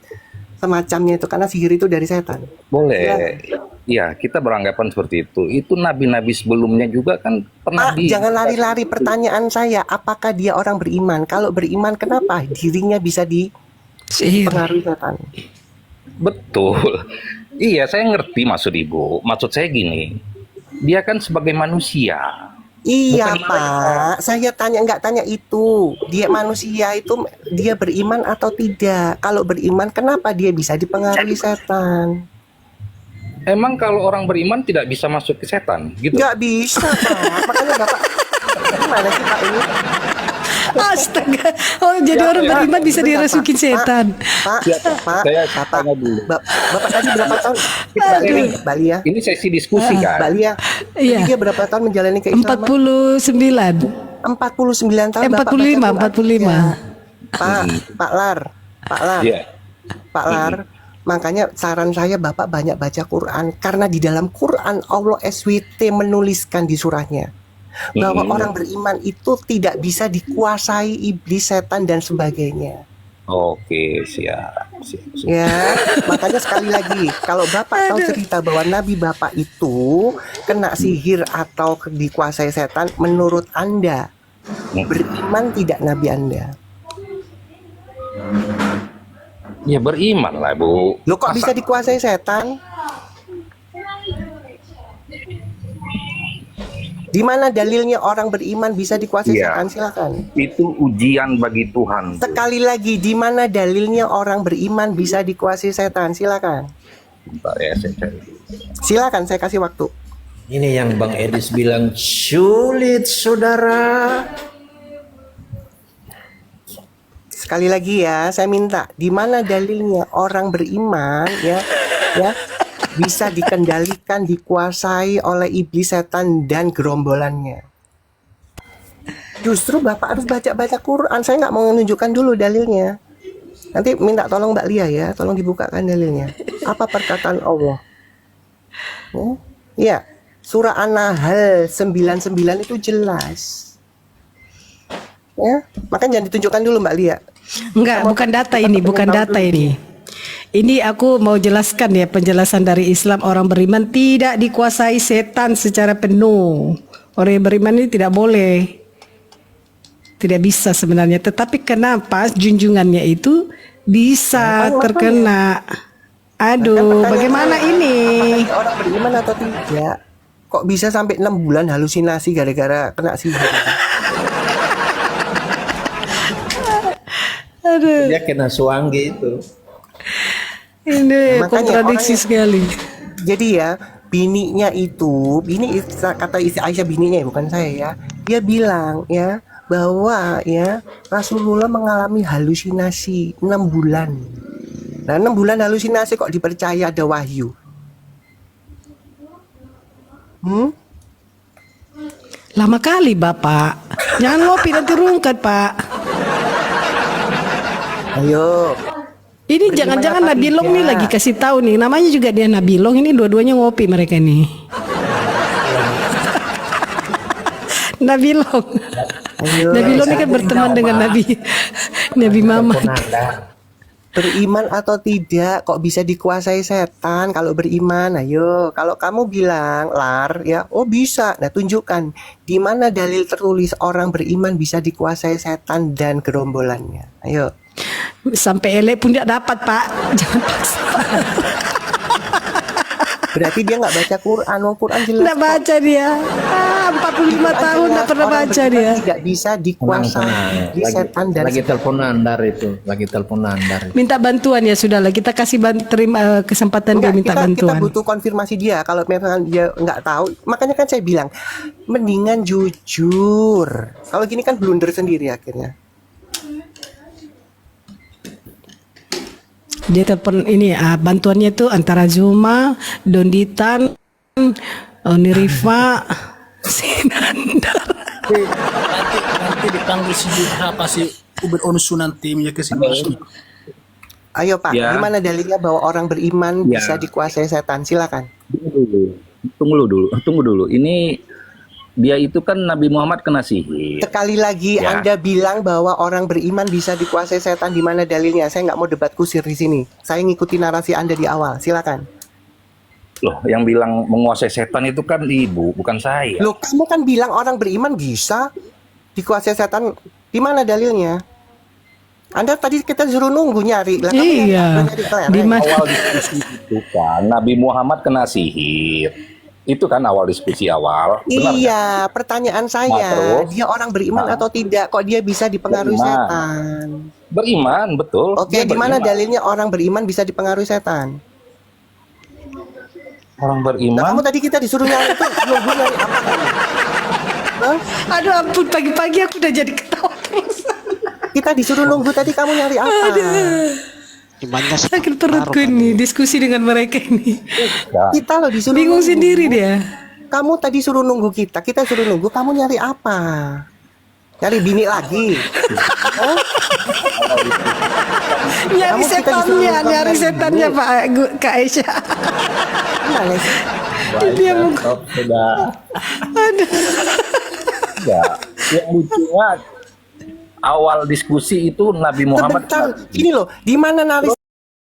semacamnya itu? Karena sihir itu dari setan. Boleh. Ya, kita beranggapan seperti itu. Itu nabi-nabi sebelumnya juga kan pernah Jangan lari-lari pertanyaan saya. Apakah dia orang beriman? Kalau beriman, kenapa dirinya bisa dipengaruhi setan? Betul. Iya, saya ngerti maksud Ibu. Maksud saya gini, dia kan sebagai manusia. Iya Bukan Pak, saya nggak tanya itu. Dia manusia itu dia beriman atau tidak? Kalau beriman, kenapa dia bisa dipengaruhi setan? Emang kalau orang beriman tidak bisa masuk ke setan, gitu? Nggak bisa Pak. Makanya Bapak gimana sih Pak ini? Astaga. Oh, jadi orang beriman bisa dirasukin setan. Pak, Saya Bapak, tanya dulu. Bapak tadi berapa tahun? Bali ya? Ini sesi diskusi kan? Bali ya? Iya. Jadi dia berapa tahun menjalani keislaman? 49. 49 tahun. Bapak 45, baca Quran. 45. Pak Lar. Iya. Pak Lar, makanya saran saya Bapak banyak baca Quran, karena di dalam Quran Allah SWT menuliskan di surahnya bahwa orang beriman itu tidak bisa dikuasai iblis, setan dan sebagainya. Oke, siap. Ya, makanya sekali lagi, kalau Bapak tahu cerita bahwa Nabi Bapak itu kena sihir atau dikuasai setan, menurut Anda beriman tidak Nabi Anda? Ya beriman lah, Bu. Loh, kok bisa dikuasai setan? Di mana dalilnya orang beriman bisa dikuasai Iya. setan? Silakan. Itu ujian bagi Tuhan, Bu. Sekali lagi, di mana dalilnya orang beriman bisa dikuasai setan? Silakan. Bentar ya, saya cari. Silakan, saya kasih waktu. Ini yang Bang Edis bilang sulit, saudara. Sekali lagi ya, saya minta, di mana dalilnya orang beriman ya bisa dikendalikan, dikuasai oleh iblis, setan dan gerombolannya? Justru Bapak harus baca-baca Quran. Saya nggak mau menunjukkan dulu dalilnya. Nanti minta tolong Mbak Lia ya, tolong dibukakan dalilnya. Apa perkataan Allah? Ya, surah An-Nahl 99 itu jelas. Ya, makanya jangan ditunjukkan dulu Mbak Lia. Enggak, bukan data ini, bukan data ini. Ini aku mau jelaskan ya, penjelasan dari Islam, orang beriman tidak dikuasai setan secara penuh. Orang yang beriman ini tidak boleh. Tidak bisa sebenarnya. Tetapi kenapa junjungannya itu bisa terkena? Aduh, bagaimana ini? Orang beriman atau tidak? Kok bisa sampai 6 bulan halusinasi gara-gara kena sihir? Aduh, Dia kena suanggi itu. ini Makanya kontradiksi sekali. Jadi ya, bininya itu, kata istri Aisyah, bininya ya, bukan saya ya. Dia bilang ya bahwa ya Rasulullah mengalami halusinasi 6 bulan. Nah, 6 bulan halusinasi kok dipercaya ada wahyu? Lama kali Bapak. Jangan ngopi nanti rungkat Pak. Ayo. Ini jangan-jangan apa Nabilong nih tidak? lagi kasih tahu nih. Namanya juga dia Nabilong. Ini dua-duanya ngopi mereka nih. Nabilong. Ayo. Nabilong ini kan berteman dengan Nabi Muhammad. Beriman atau tidak, kok bisa dikuasai setan kalau beriman? Ayo, kalau kamu bilang Lar ya, oh bisa. Nah, tunjukkan di mana dalil tertulis orang beriman bisa dikuasai setan dan gerombolannya. Ayo. Sampai elek pun tidak dapat Pak. Jangan paksa. Berarti dia nggak baca Quran. Quran jelas. Nggak baca dia. 45 tahun nggak pernah baca dia. Tidak bisa dikuasai di setan dan Lagi telepon Nandar itu, lagi telepon Nandar. Minta bantuan ya sudahlah. Kita kasih terima kesempatan dia minta kita bantuan. butuh konfirmasi dia. Kalau memang dia nggak tahu, makanya kan saya bilang mendingan jujur. Kalau gini kan blunder sendiri akhirnya. Dia telepon ini bantuannya tuh antara Zuma, Donditan, Nirifa, Sinandar. nanti dipanggil si apa si Ubed Onsu nanti ya ke sini. Ayo Pak, Ya. gimana dalilnya bahwa orang beriman Ya. bisa dikuasai setan? Silakan. Tunggu dulu. Ini dia itu kan Nabi Muhammad kena sihir. Sekali lagi Ya. Anda bilang bahwa orang beriman bisa dikuasai setan. Di mana dalilnya? Saya nggak mau debat kusir di sini. Saya ngikuti narasi Anda di awal. Silakan. Loh, yang bilang menguasai setan itu kan ibu, bukan saya. Loh, kamu kan bilang orang beriman bisa dikuasai setan. Di mana dalilnya? Anda tadi kita suruh nunggu nyari. Lah, kamu Iya. nyari kelereng. Di mana? Awal diskusi itu kan Nabi Muhammad kena sihir. Itu kan awal diskusi awal. Benar nggak? Iya, pertanyaan Nah, saya, terus? dia orang beriman atau tidak? Kok dia bisa dipengaruhi Beriman. setan? Beriman, betul. Oke, Dia di mana beriman. dalilnya orang beriman bisa dipengaruhi setan? Orang Nah, beriman? kamu tadi kita disuruh nyari itu, nunggu nyari apa? Hah? Aduh ampun, pagi-pagi aku udah jadi ketawa terus. Kita disuruh nunggu tadi, kamu nyari apa? Imannya Sakit perutku ini diskusi dengan mereka ini. Ya. Kita loh disuruh Bingung nunggu. sendiri dia. Kamu tadi suruh nunggu kita suruh nunggu, kamu nyari apa? Nyari bini lagi? Hah? Nyari Kamu kita setannya, disuruh nyari nunggu. setannya Kak Aisyah. Gimana sih? Dia mau Stop, sudah. aduh. Ya. Yang lucunya awal diskusi itu Nabi Muhammad. Sebentar, gini loh, di mana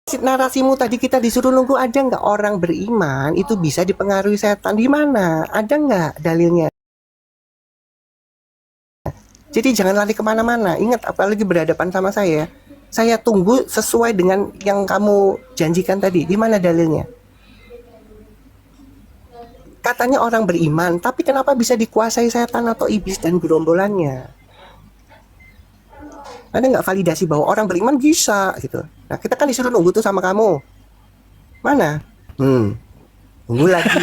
narasimu tadi kita disuruh nunggu, ada nggak orang beriman itu bisa dipengaruhi setan? Di mana? Ada nggak dalilnya? Jadi jangan lari kemana-mana. Ingat, apalagi berhadapan sama saya tunggu sesuai dengan yang kamu janjikan tadi. Di mana dalilnya? Katanya orang beriman, tapi kenapa bisa dikuasai setan atau iblis dan gerombolannya? Ada nggak validasi bahwa orang beriman bisa gitu? Nah, kita kan disuruh nunggu tuh sama kamu. Mana? Tunggu lagi.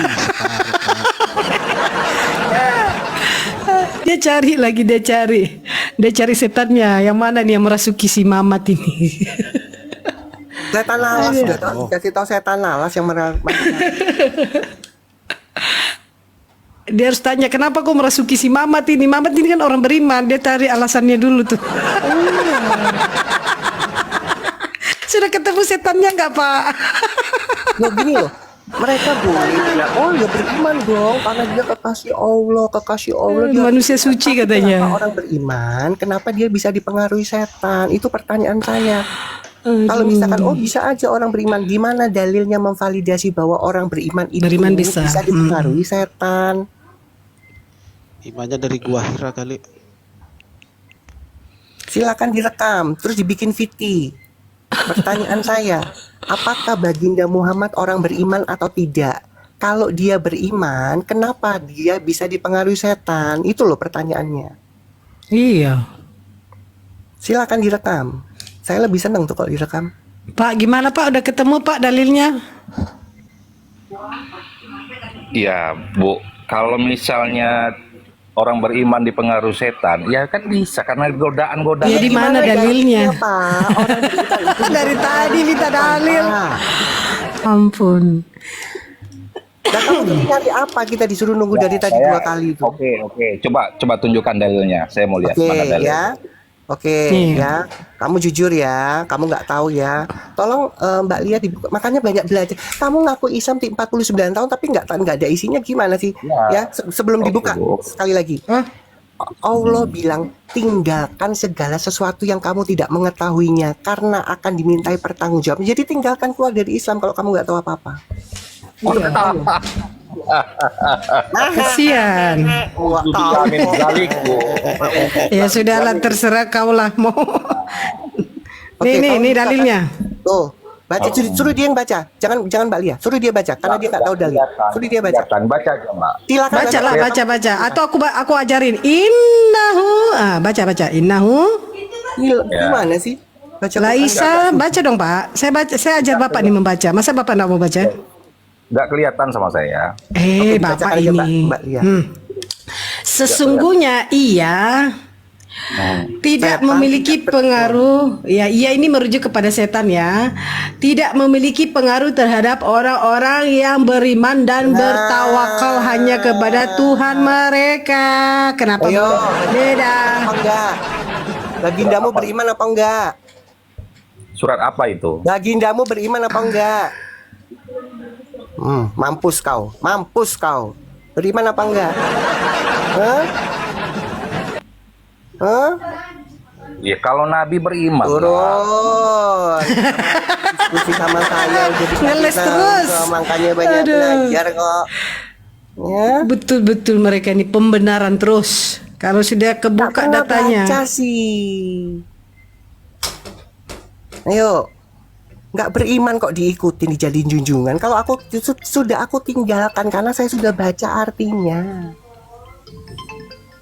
Dia cari lagi, dia cari setannya. Yang mana nih yang merasuki si Mamat ini? Setan lalas udah tau, dikasih tahu setan lalas yang Dia harus tanya kenapa kok merasuki si Mamat ini. Mamat ini kan orang beriman. Dia cari alasannya dulu tuh. Sudah ketemu setannya nggak Pak? Loh gini loh, mereka boleh bilang, oh ya beriman dong karena dia kekasih Allah, dia Manusia suci Tapi katanya. kenapa orang beriman, kenapa dia bisa dipengaruhi setan? Itu pertanyaan saya. Kalau misalkan oh bisa aja orang beriman, gimana dalilnya memvalidasi bahwa orang beriman itu Beriman bisa. dipengaruhi setan? imannya dari gua Hira kali. Silakan direkam, terus dibikin VT. Pertanyaan saya, apakah baginda Muhammad orang beriman atau tidak? Kalau dia beriman, kenapa dia bisa dipengaruhi setan? Itu loh pertanyaannya. Iya. Silakan direkam. Saya lebih senang tuh kalau direkam. Pak, gimana Pak? Udah ketemu Pak dalilnya? Iya, Bu. Kalau misalnya orang beriman dipengaruhi setan, ya kan bisa karena godaan-godaan. Iya, di mana dalilnya? Pak? Orang beriman itu Dari tadi minta dalil. apa? Ampun. Nah, kamu tadi nyari apa? Kita disuruh nunggu dari tadi 2 kali itu. Oke. Coba tunjukkan dalilnya. Saya mau lihat Oke mana dalilnya. ya. Oke ya, kamu jujur ya, kamu nggak tahu ya. Tolong Mbak Lia dibuka. Makanya banyak belajar. Kamu ngaku Islam di 49 tahun tapi nggak ada isinya, gimana sih? Ya, sebelum dibuka sekali lagi. Allah bilang tinggalkan segala sesuatu yang kamu tidak mengetahuinya karena akan dimintai pertanggungjawaban. Jadi tinggalkan keluar dari Islam kalau kamu nggak tahu apa-apa. Kasihan. Ya sudahlah, terserah kau lah mau. Oke, Nih kamu bisa dalilnya. Tuh, baca, suruh dia yang baca. Jangan Mbak Lia, suruh dia baca karena dia nggak tahu dalil. Suruh dia baca. Baca aja, Mbak. Silakan Baca lah, baca. Atau aku ajarin. Innahu. Baca. Innahu. Gimana sih? Baca Laisa, baca dong Pak. Saya ajar Bapak nih membaca. Masa Bapak nggak mau baca? Nggak kelihatan sama saya. Oke, Bapak dibacakan aja, ini. Mbak Lia. Sesungguhnya ia Tidak Setan memiliki tidak pengaruh, ya iya ini merujuk kepada setan ya. Tidak memiliki pengaruh terhadap orang-orang yang beriman dan bertawakal hanya kepada Tuhan mereka. Kenapa Ayo. beda? Apa enggak? Bagindamu beriman apa enggak? Surat apa itu? Bagindamu beriman apa enggak? Mampus kau, mampus kau. Beriman apa enggak? Hah? Hah? Ya kalau Nabi beriman. Turun. Diskusi sama saya udah dikasih Ngeles tahu terus. kok, makanya banyak Aduh. belajar kok. Ya. Betul-betul mereka ini pembenaran terus. Kalau sudah Tak kebuka pernah datanya. baca sih. Ayo. Nggak beriman kok diikutin, dijalin junjungan. Kalau aku sudah aku tinggalkan karena saya sudah baca artinya.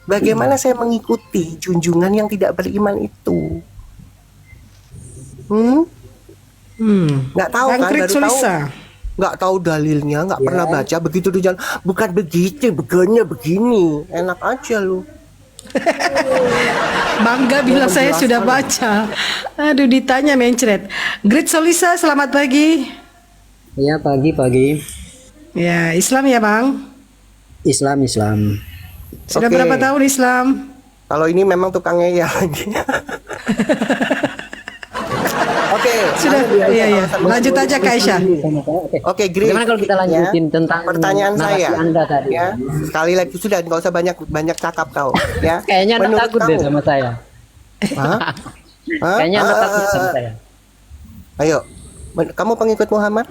Bagaimana saya mengikuti junjungan yang tidak beriman itu? Nggak tahu Bang kan, Krit baru tahu. Sulisa. Nggak tahu dalilnya, nggak pernah baca. Begitu di jalan, bukan begitu, begini. Enak aja lu. Bangga bilang saya sudah baca. Aduh ditanya mencret. Grit Solisa selamat pagi. Iya pagi. Ya Islam ya Bang. Islam. Sudah Oke. berapa tahun Islam? Kalau ini memang tukangnya ya lagi. Oke, Sudah. Iya. Lanjut aja Kak Aisyah. Oke, Grit. Bagaimana kalau kita lanjutin tentang pertanyaan narasi saya? Anda tadi? Ya, sekali lagi sudah, nggak usah banyak cakap kau. Ya. Kayaknya Anda Menurut takut deh kamu- sama saya. Hah? Hah? Kayaknya Anda takut sama saya. Ayo, kamu pengikut Muhammad?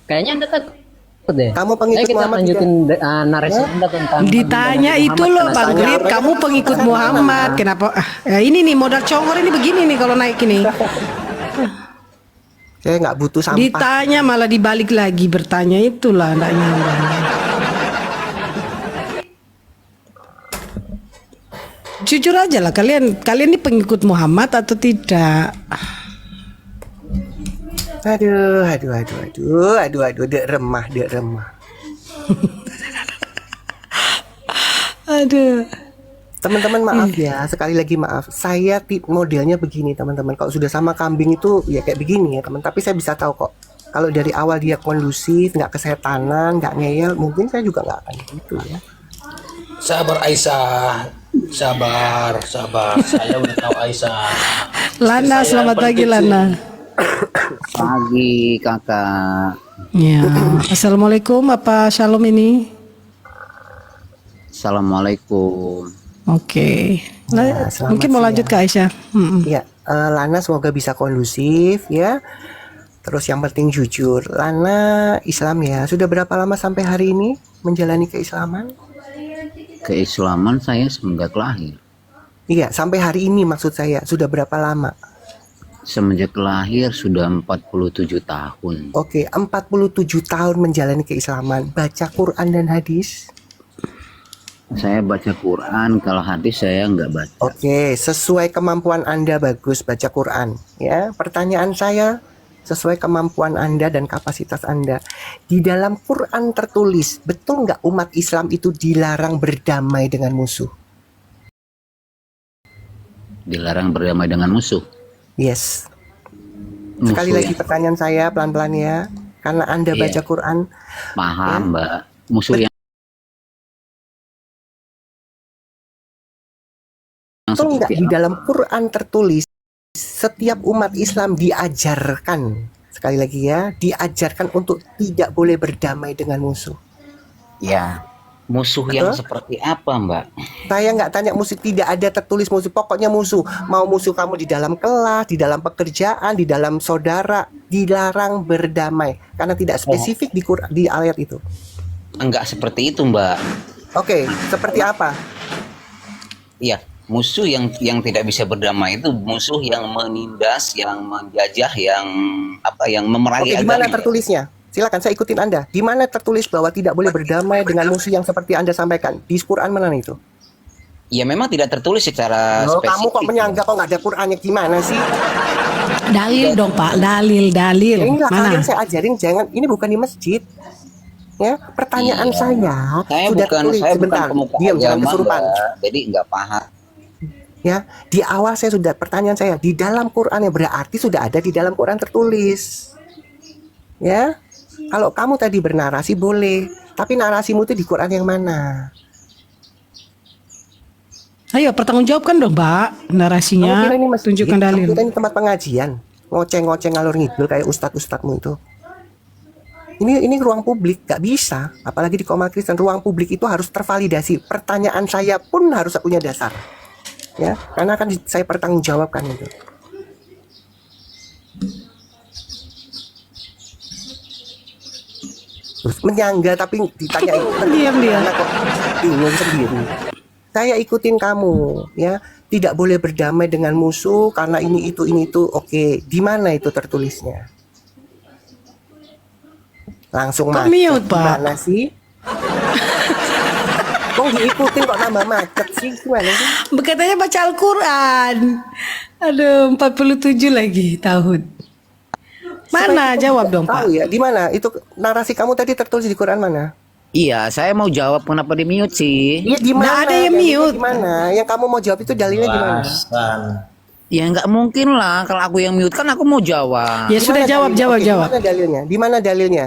Kayaknya Anda takut deh. Kamu pengikut Ayo kita Muhammad lanjutin narasi Anda tentang Ditanya Nabi itu Muhammad loh karena Bang saya- Grit, kamu pengikut Muhammad. Kenapa? Ini nih modal congor ini begini nih kalau naik ini. Saya nggak butuh sampah. Ditanya malah dibalik lagi bertanya itulah enggak nyambung. Jujur aja lah kalian ini pengikut Muhammad atau tidak? Aduh, dek remah. Aduh. Teman-teman maaf ya, sekali lagi maaf. Saya modelnya begini teman-teman. Kalau sudah sama kambing itu ya kayak begini ya teman. Tapi saya bisa tahu kok. Kalau dari awal dia kondusif, nggak kesetanan, nggak ngeyel, mungkin saya juga nggak akan gitu ya. Sabar Aisyah. Sabar. Saya udah tahu Aisyah. Lana, Saya selamat pagi penting sih. Lana. Pagi kakak. Ya, assalamualaikum apa shalom ini? Assalamualaikum. Oke. Ya, selamat Mungkin mau siang. lanjut ke Aisyah. Ya, Lana semoga bisa kondusif ya. Terus yang penting jujur. Lana Islam ya. Sudah berapa lama sampai hari ini menjalani keislaman? Keislaman saya semenjak lahir. Iya, sampai hari ini maksud saya. Sudah berapa lama? Semenjak lahir sudah 47 tahun. Oke, 47 tahun menjalani keislaman. Baca Quran dan hadis? Saya baca Quran, kalau hadis saya nggak baca. Oke, sesuai kemampuan Anda bagus baca Quran. Ya, pertanyaan saya sesuai kemampuan Anda dan kapasitas Anda. Di dalam Quran tertulis, betul nggak umat Islam itu dilarang berdamai dengan musuh? Dilarang berdamai dengan musuh. Yes. Musuh Sekali lagi pertanyaan saya pelan-pelan ya. Karena Anda Iya. baca Quran. Paham, Mbak. Musuh yang Betul nggak seperti di dalam Quran tertulis setiap umat Islam diajarkan, sekali lagi ya, diajarkan untuk tidak boleh berdamai dengan musuh. ya musuh yang Betul? seperti apa, Mbak? Saya nggak tanya musuh, tidak ada tertulis musuh. Pokoknya musuh. Mau musuh kamu di dalam kelas, di dalam pekerjaan, di dalam saudara, dilarang berdamai karena tidak spesifik di Quran, di ayat itu. Enggak seperti itu, Mbak. Oke, seperti apa? Iya, musuh yang tidak bisa berdamai itu musuh yang menindas, yang menjajah, yang memerangi Oke, di mana agama. tertulisnya? Silakan saya ikutin Anda. Di mana tertulis bahwa tidak boleh berdamai dengan musuh yang seperti Anda sampaikan? Di Quran mana itu? Ya memang tidak tertulis secara Loh, spesifik. kamu kok menyanggah kok nggak ada Qurannya gimana sih? Dalil dong Pak, dalil. Inilah Mana? kalian saya ajarin jangan, ini bukan di masjid. Ya, pertanyaan Iya. saya Saya sudah bukan tertulis. saya Sebentar, bukan pemuka diam, jangan agama, kesurupan. Mbak. Jadi nggak paham. Ya, di awal saya sudah pertanyaan saya di dalam Quran, ya berarti sudah ada di dalam Quran tertulis. Ya, kalau kamu tadi bernarasi boleh, tapi narasimu itu di Quran yang mana? Ayo pertanggungjawabkan dong, Mbak, narasinya. Kamu kira ini masjid? Tunjukkan Kamu dalil. kira ini tempat pengajian? Ngoceh-ngoceh ngalur ngidul kayak ustadz-ustadzmu itu. Ini ruang publik, gak bisa. Apalagi di Komal Kristen, ruang publik itu harus tervalidasi. Pertanyaan saya pun harus punya dasar. Ya, karena akan saya pertanggungjawabkan itu. Terus menyangga tapi ditanya Diam dia. kok bingung sendiri. Saya ikutin kamu, ya. Tidak boleh berdamai dengan musuh karena ini itu. Oke, di mana itu tertulisnya? Langsung Kok macet. mute, Pak? Gimana sih? Kok diikutin kok nambah macet sih? Gimana sih? Katanya baca Al-Quran. Aduh, 47 lagi tahun. Mana? Supaya kita Jawab bisa dong, Pak. tahu ya, di mana? Itu narasi kamu tadi tertulis di Quran mana? Iya, saya mau jawab kenapa di mute sih. Iya, di mana? Nggak ada yang Dalilnya mute. Di mana? Yang kamu mau jawab itu dalilnya di mana? Ya nggak mungkin lah kalau aku yang mute kan aku mau jawab. Ya sudah, jawab. Oke, Di mana dalilnya? Di mana dalilnya?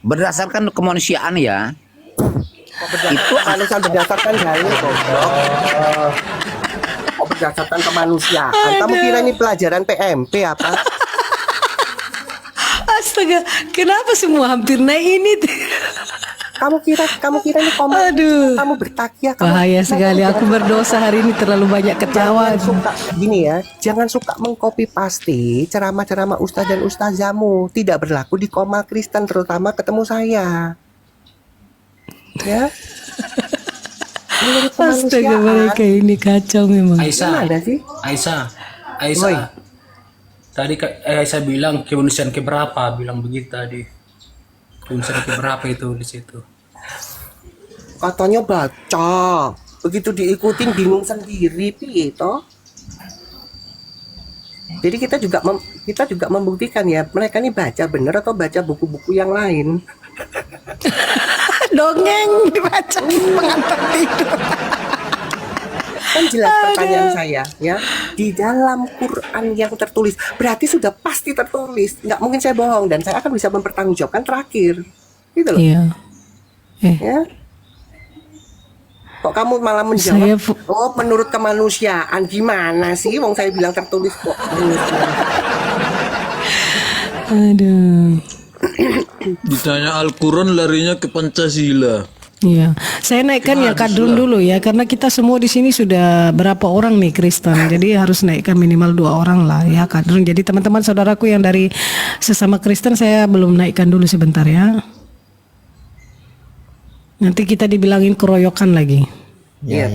Berdasarkan kemanusiaan ya. Itu manusia berdasarkan dalil goblok. Berdasarkan kemanusiaan. Kamu kira ini pelajaran PMP apa? Astaga, kenapa semua hampir naik ini? Kamu kira ini komentar? Aduh. Kamu bertakya. Bahaya sekali, aku berdosa hari ini terlalu banyak ketawa. Suka gini ya, jangan suka mengcopy paste ceramah-ceramah ustaz dan ustazamu. Tidak berlaku di Komal Kristen, terutama ketemu saya. Ya. Menurut Astaga, kemanusiaan. mereka ini kacau memang. Aisyah, Gimana sih? Woi. Aisyah. Tadi Aisyah bilang kemanusiaan keberapa? Bilang begitu tadi. Kemanusiaan keberapa itu di situ? Katanya baca. Begitu diikutin bingung sendiri, piye toh? Jadi kita juga membuktikan ya, mereka ini baca bener atau baca buku-buku yang lain. Dongeng dibaca pengantar tidur. Kan jelas pertanyaan saya ya, di dalam Quran yang tertulis berarti sudah pasti tertulis, nggak mungkin saya bohong dan saya akan bisa mempertanggungjawabkan terakhir, gitu loh. Iya. Ya. Kok kamu malah menjawab? Saya Oh, menurut kemanusiaan gimana sih? Wong saya bilang tertulis kok. Aduh. Ditanya Al-Quran larinya ke Pancasila. Iya, saya naikkan ya kadrun dulu ya, karena kita semua di sini sudah berapa orang nih Kristen, jadi harus naikkan minimal 2 orang lah ya kadrun. Jadi teman-teman saudaraku yang dari sesama Kristen saya belum naikkan dulu sebentar ya. Nanti kita dibilangin keroyokan lagi. Iya.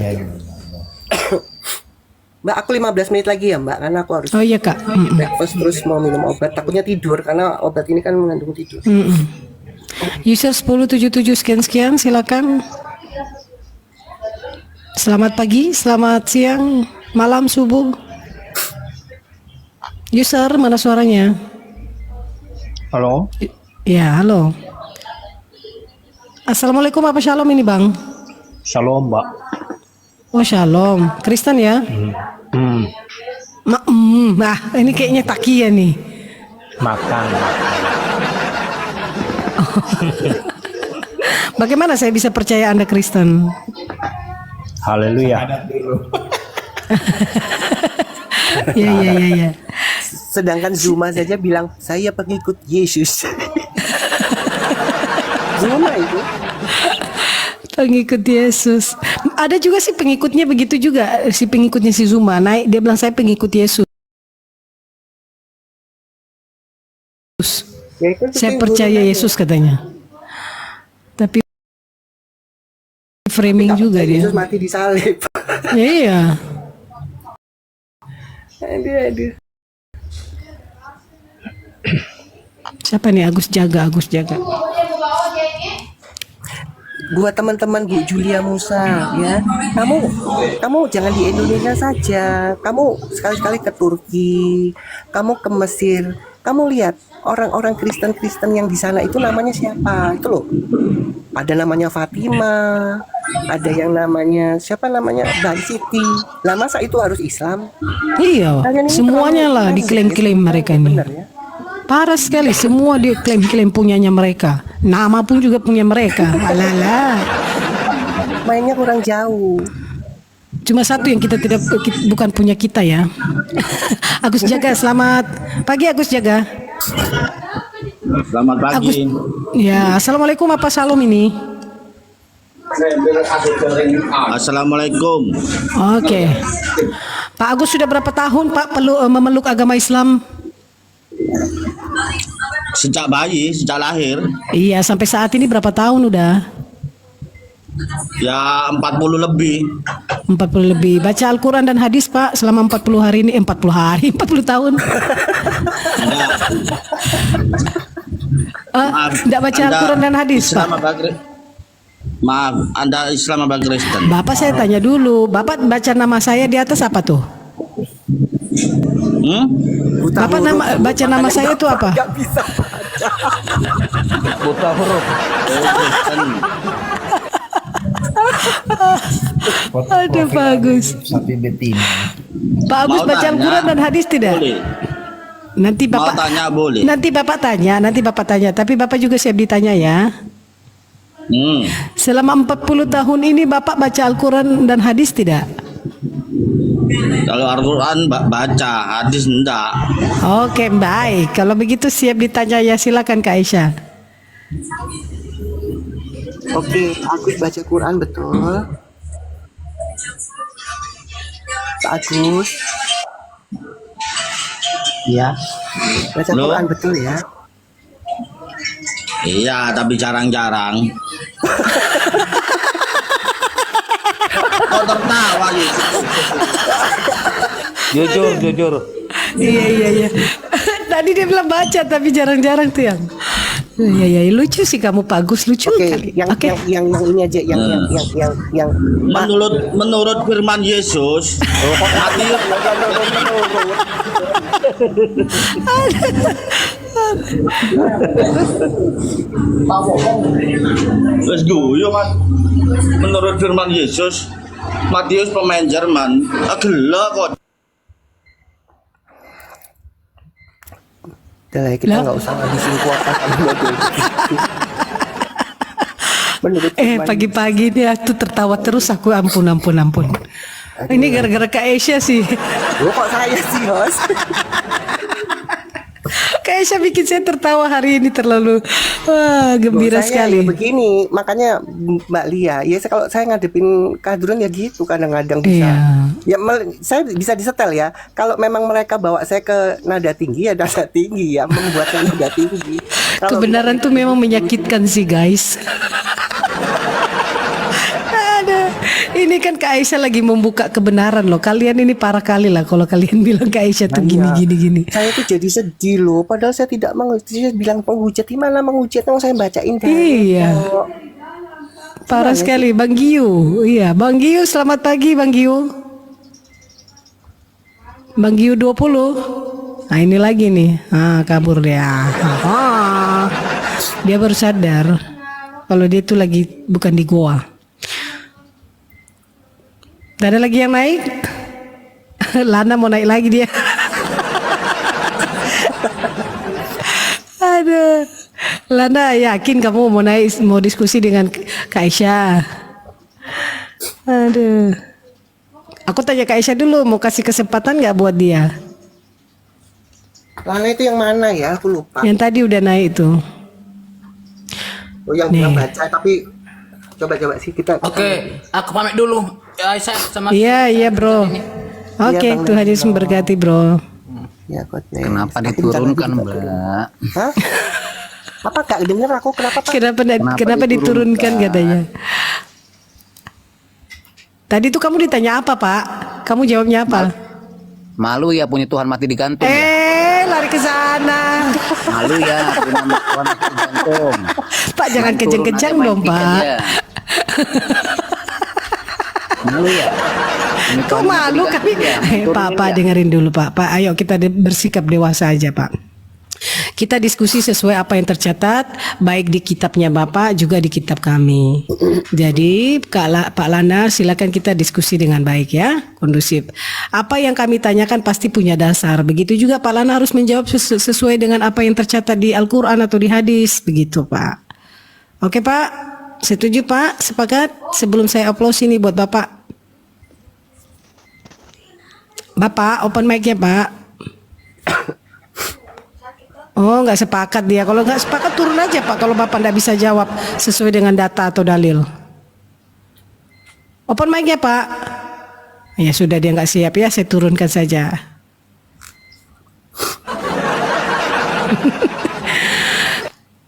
Mbak, aku 15 menit lagi ya Mbak, karena aku harus Oh iya Kak. breakfast terus mau minum obat. Takutnya tidur karena obat ini kan mengandung tidur. User 1077 sekian silakan. Selamat pagi, selamat siang, malam, subuh. User mana suaranya? Halo. Ya, halo. Assalamualaikum, apa shalom ini Bang? Shalom, Mbak. Oh shalom, Kristen ya? Nah, ini kayaknya takia nih. Makan. Bagaimana saya bisa percaya Anda Kristen? Haleluya. Ya. Sedangkan Zuma saja bilang saya pengikut Yesus. Zuma itu pengikut Yesus. Ada juga sih pengikutnya begitu juga, si pengikutnya si Zuma naik dia bilang saya pengikut Yesus. ya, itu Saya yang percaya gurunya. Yesus katanya. Tapi framing juga dia. Yesus mati disalib. Iya. Aduh. Siapa nih Agus Jaga? Buat teman-teman Bu Julia Musa ya, kamu jangan di Indonesia saja, kamu sekali-kali ke Turki, kamu ke Mesir, kamu lihat orang-orang Kristen yang di sana itu namanya siapa? Itu loh. Ada namanya Fatima, ada yang namanya siapa namanya Mbak Siti. Lah masa itu harus Islam? Iya, Kalian ini semuanya terlalu lah pendek, diklaim-klaim mereka ini. bener ya. Parah sekali, semua diklaim-klaim punyanya mereka. Nama pun juga punya mereka. Alala. Mainnya kurang jauh. Cuma satu yang kita tidak bukan punya kita ya. Agus Jaga, selamat pagi Agus Jaga. Selamat pagi. Ya, assalamualaikum apa salam ini? Assalamualaikum. Oke. Pak Agus sudah berapa tahun Pak memeluk agama Islam? Sejak bayi, sejak lahir. Iya, sampai saat ini berapa tahun udah? Ya 40 lebih. 40 lebih. Baca Al-Quran dan hadis Pak selama 40 hari ini, 40 hari, 40 tahun. Tidak baca Al-Quran dan hadis Pak? Maaf, Anda Islam apa Kristen? Bapak saya tanya dulu, Bapak baca nama saya di atas apa tuh? Bapak baca nama saya itu apa? Gak bisa Buta huruf. Aduh Pak Agus. Sapi betina. Pak Agus baca Al-Quran dan hadis tidak? Boleh. Nanti Bapak tanya boleh. Nanti Bapak tanya, tapi Bapak juga siap ditanya ya. Selama 40 tahun ini Bapak baca Al-Quran dan hadis tidak? Kalau Al-Quran baca, hadis enggak. Oke, baik. Kalau begitu siap ditanya ya, silakan Kak Aisyah. Oke, Agus baca Quran betul. Pak Agus. Ya. Baca Quran betul ya. Iya, tapi jarang-jarang. Kok tertawa gitu? Jujur. Iya. Tadi dia bilang baca tapi jarang-jarang tuh yang. Iya, lucu sih kamu Pak Agus, lucu kali. Yang ini aja, yang menurut firman Yesus, Wes guyu Mas. Menurut firman Yesus, Matius pemain Jerman, gila kok. Udah lah, kita nggak usah ngabisin kuota sama mobil. Pagi-pagi ini aku tertawa terus aku ampun. Ini gara-gara Kak Aisyah sih. Loh kok saya sih Host? Kak Aisyah bikin saya tertawa hari ini terlalu gembira sekali. Ya begini, makanya Mbak Lia, ya kalau saya ngadepin kadrun ya gitu kadang-kadang bisa. Ya saya bisa disetel ya. Kalau memang mereka bawa saya ke nada tinggi ya nada tinggi ya, membuat saya nada tinggi. Kebenaran tuh memang menyakitkan sih guys. Ini kan Kak Aisyah lagi membuka kebenaran loh. Kalian ini parah kali lah kalau kalian bilang Kak Aisyah tuh gini. Saya tuh jadi sedih loh. Padahal saya tidak mengerti. Saya bilang penghujat, gimana menghujat? Yang saya bacain Iya. Parah sekali Bang Giu. Iya, Bang Giu selamat pagi Bang Giu. Bang Giu 20. Nah ini lagi nih. Kabur dia. Dia baru sadar kalau dia tuh lagi bukan di goa. Ada lagi yang naik? Lana mau naik lagi dia. Aduh. Lana yakin kamu mau naik, mau diskusi dengan Kak Aisyah? Aduh. Aku tanya Kak Aisyah dulu, mau kasih kesempatan nggak buat dia? Lana itu yang mana ya? Aku lupa. Yang tadi udah naik itu. Oh yang bilang baca, tapi coba sih kita. Oke, aku pamit dulu. Ya, Aisyah sama. Iya bro. Oke, Tuhan Yesus memberkati bro. Ya, kenapa diturunkan Mbak? Hah? Apa gak denger aku kenapa Pak? Kenapa diturunkan katanya? Tadi tuh kamu ditanya apa Pak? Kamu jawabnya apa? Malu ya punya Tuhan mati digantung. Lari ke sana. Malu ya punya Tuhan mati digantung. Pak jangan kejang-kejang dong Pak. Malu ya. Kok malu kami? Pak dengerin dulu Pak. Ayo kita bersikap dewasa aja Pak. Kita diskusi sesuai apa yang tercatat, baik di kitabnya Bapak juga di kitab kami. Jadi Pak Lana, silakan kita diskusi dengan baik ya, kondusif. Apa yang kami tanyakan pasti punya dasar. Begitu juga Pak Lana harus menjawab sesuai dengan apa yang tercatat di Al-Quran atau di hadis, begitu Pak. Oke Pak, setuju Pak, sepakat? Sebelum saya upload ini buat Bapak. Bapak, open mic-nya Pak. Oh, nggak sepakat dia. Kalau nggak sepakat turun aja Pak. Kalau Bapak nggak bisa jawab sesuai dengan data atau dalil. Open mic-nya Pak. Ya sudah, dia nggak siap ya. Saya turunkan saja.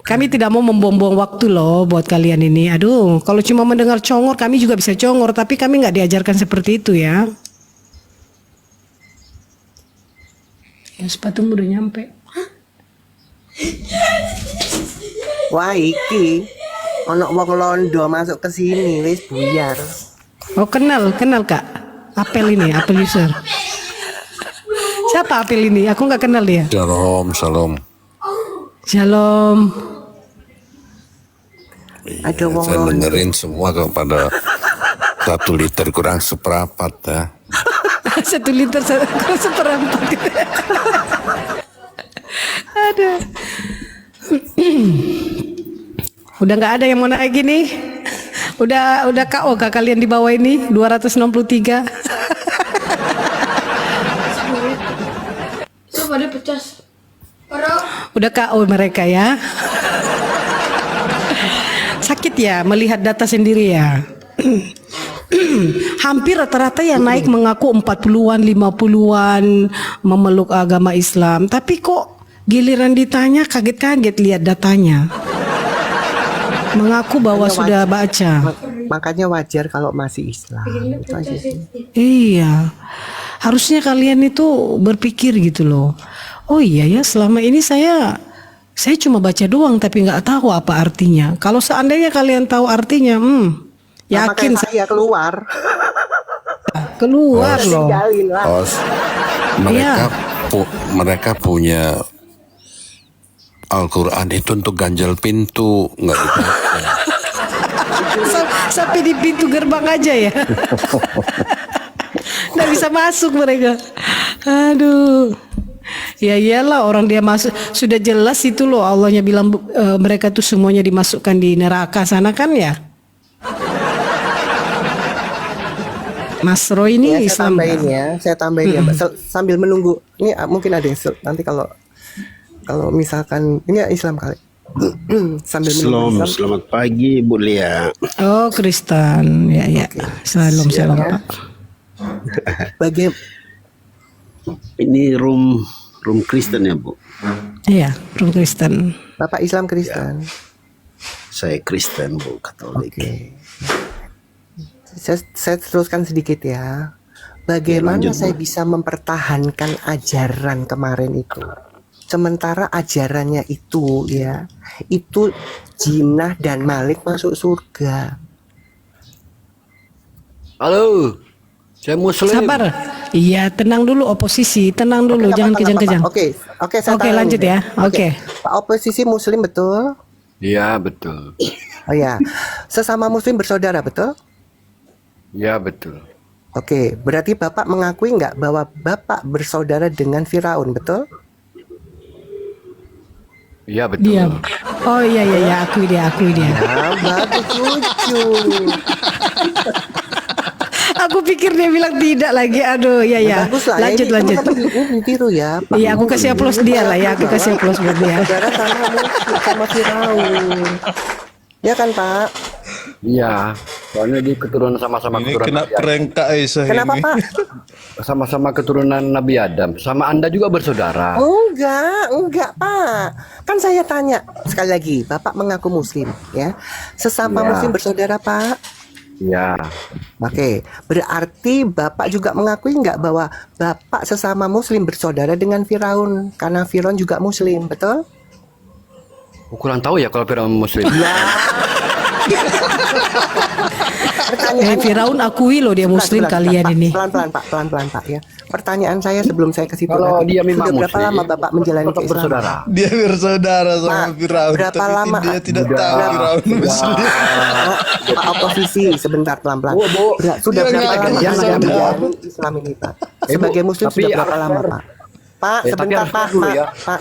Kami tidak mau membuang-buang waktu loh buat kalian ini. Aduh, kalau cuma mendengar congor, kami juga bisa congor. Tapi kami nggak diajarkan seperti itu ya. Ya sepatumu udah nyampe. Wah iki ono wong Londo masuk ke sini wis buyar. Oh kenal Kak. Apel ini, Apel user. Siapa Apel ini? Aku nggak kenal dia. Shalom. Ada wong Saya Londo. dengerin semua kepada 1 liter kurang seperempat ya. 1 liter seperempat. Aduh. Udah nggak ada yang mau naik gini. Udah KO kah kalian di bawah ini 263. Coba dia pecah. Udah KO mereka ya. Sakit ya melihat data sendiri ya. Hampir rata-rata yang naik mengaku 40-an, 50-an memeluk agama Islam. Tapi kok giliran ditanya kaget-kaget lihat datanya. Mengaku bahwa sudah baca. Makanya wajar kalau masih Islam. Itu aja sih. Iya. Harusnya kalian itu berpikir gitu loh. Oh iya ya, selama ini saya cuma baca doang tapi nggak tahu apa artinya. Kalau seandainya kalian tahu artinya, yakin saya keluar. Keluar loh. Mereka punya Al-Quran itu untuk ganjal pintu, nggak dibaca. Sampai di pintu gerbang aja ya. Nggak bisa masuk mereka. Aduh. Ya iyalah, orang dia masuk sudah jelas itu loh, Allahnya bilang mereka tuh semuanya dimasukkan di neraka sana kan ya. Mas Roy ini ya, Islam. Saya tambahin ya, sambil menunggu. Ini mungkin ada yang nanti kalau misalkan ini Islam kali. Sambil menunggu Islam. Selamat pagi Bu Lia. Oh Kristen, ya. Okay. Salam Pak. Ini room Kristen ya Bu? Iya, room Kristen. Bapak Islam Kristen. Saya Kristen Bu, Katolik. Okay. Saya teruskan sedikit ya. Bagaimana saya bisa mempertahankan ajaran kemarin itu? Sementara ajarannya itu ya, itu Jinah dan Malik masuk surga. Halo, saya Muslim. Sabar. Iya, tenang dulu oposisi, tenang dulu, jangan kejang-kejang. Oke, lanjut ya. Oke. Pak oposisi Muslim betul? Iya betul. Oh ya, sesama Muslim bersaudara betul? Iya betul. Oke, berarti Bapak mengakui nggak bahwa Bapak bersaudara dengan Firaun, betul? Iya betul. Diam. Oh iya, akui dia. Ya, bagus lucu. Aku pikir dia bilang tidak lagi. Aduh, ya. Lanjut. Ini ditiru ya. Pak. Iya, aku kasih aplaus dia lah ya. Aku kasih aplaus buat dia. Saudara sama Firaun. Ya kan Pak? Iya. Soalnya dia keturunan sama-sama Ini keturunan. kena prank Kak Aisyah Kenapa ini. Pak? Sama-sama keturunan Nabi Adam. Sama Anda juga bersaudara. Enggak Pak. Kan saya tanya sekali lagi, Bapak mengaku Muslim ya. Sesama Ya. Muslim bersaudara Pak. Ya. Oke, berarti Bapak juga mengakui nggak bahwa Bapak sesama Muslim bersaudara dengan Firaun karena Firaun juga Muslim, betul? Kurang tahu ya kalau Firaun Muslim. Firaun akui loh dia muslim kalian Pak, ini. pelan-pelan Pak ya. Pertanyaan saya sebelum saya ke situ Kalau lagi. dia memang Sudah berapa muslim, lama Bapak menjalani tetap keislaman? bersaudara. Dia bersaudara sama Pak, Firaun, berapa tapi lama? dia tidak Udah. tahu Firaun muslim. Pak oposisi sebentar pelan-pelan. Sudah Dia berapa nggak lama akan Anda bersaudara. menjalani Islam ini Pak? Sebagai muslim tapi sudah berapa harus lama fair. Pak? Pak, Tapi sebentar harus Pak, fair dulu ya. Pak.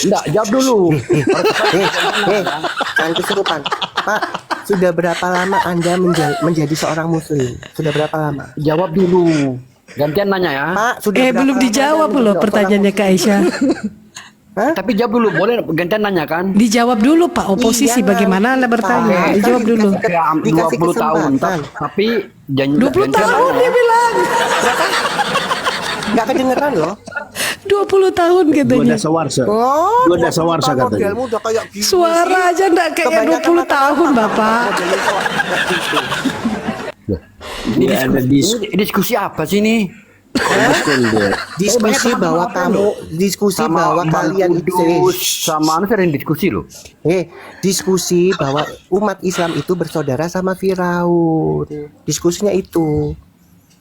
Enggak, jawab dulu. Jangan kesurupan. Pak, sudah berapa lama Anda menjadi seorang muslim? Sudah berapa lama? Jawab dulu. Gantian nanya ya. Pak, sudah berapa Belum lama dijawab Anda loh menjadi pertanyaannya Kak Aisyah. Tapi jawab dulu, boleh gantian nanya kan? Dijawab dulu Pak oposisi, Iya, bagaimana Anda bertanya? Pak. Dijawab dulu. Dikasih 20 tahun, kesempatan. tapi janji 20 tahun dia bilang. Nggak kedengeran loh. 20 tahun katanya. Dasawarsa. Oh, Dua dasawarsa katanya. modelmu udah kayak gini Suara sih. aja enggak kayak Kebanyakan 20 tahun Bapak. modelnya kayak gitu. Ini diskusi apa sih ini? Diskusi bahwa kalian itu sama anu sering diskusi loh. Diskusi bahwa umat Islam itu bersaudara sama Firaun. Diskusinya itu.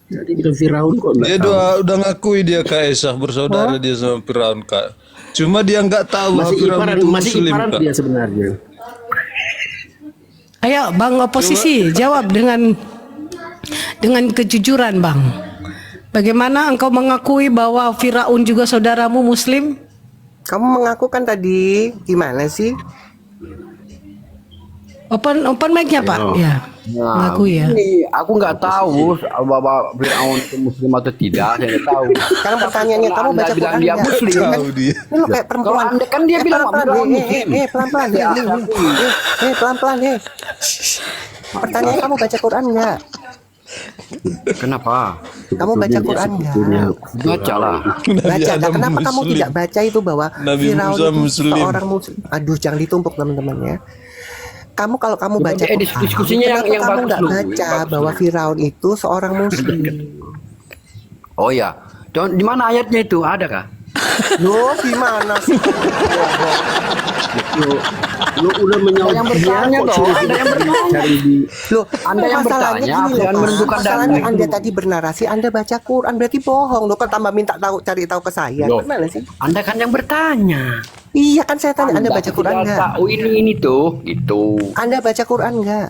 Jadi kita Firaun kok Dia udah ngakui dia Kak Aisyah bersaudara dia sama Firaun Kak. Cuma dia nggak tahu bahwa Firaun itu muslim Kak. dia sebenarnya. Ayo Bang oposisi jawab dengan kejujuran Bang. Bagaimana engkau mengakui bahwa Firaun juga saudaramu muslim? Kamu mengaku kan tadi gimana sih? Open mic-nya Pak. Ya. Mengaku ya. Ini aku nggak tahu bahwa Firaun itu muslim atau tidak, saya nggak tahu. Sekarang pertanyaannya kamu baca bilang Quran dia nggak? muslim. Tahu dia. Ini lo kayak perempuan. Kalau Anda kan dia bilang pelan-pelan, muslim. pelan-pelan, pelan-pelan, Pertanyaannya kamu baca Quran nggak? Kenapa? Kamu baca Quran nggak? Baca lah. Baca. Nah, kenapa kamu tidak baca itu bahwa Nabi Firaun Musa itu muslim. seorang muslim? Aduh, jangan ditumpuk teman-teman ya. Kalau kamu baca Quran, diskusinya kenapa yang kamu bagus nggak dulu, baca bagus bahwa Firaun itu seorang muslim? Oh ya. Di mana ayatnya itu? Ada kah? Loh, gimana sih? Lu udah menjawab yang bertanya kok dong, Anda yang bertanya. cari di Loh, Anda yang masalahnya bertanya, gini loh, jangan Pak. menentukan Masalahnya dalil. Anda tadi bernarasi, Anda baca Quran, berarti bohong. Loh, kan tambah minta cari tahu ke saya. Loh. Gimana sih? Anda kan yang bertanya. Iya kan saya tanya, Anda baca Quran tidak nggak? tahu ini tuh, itu. Anda baca Quran nggak?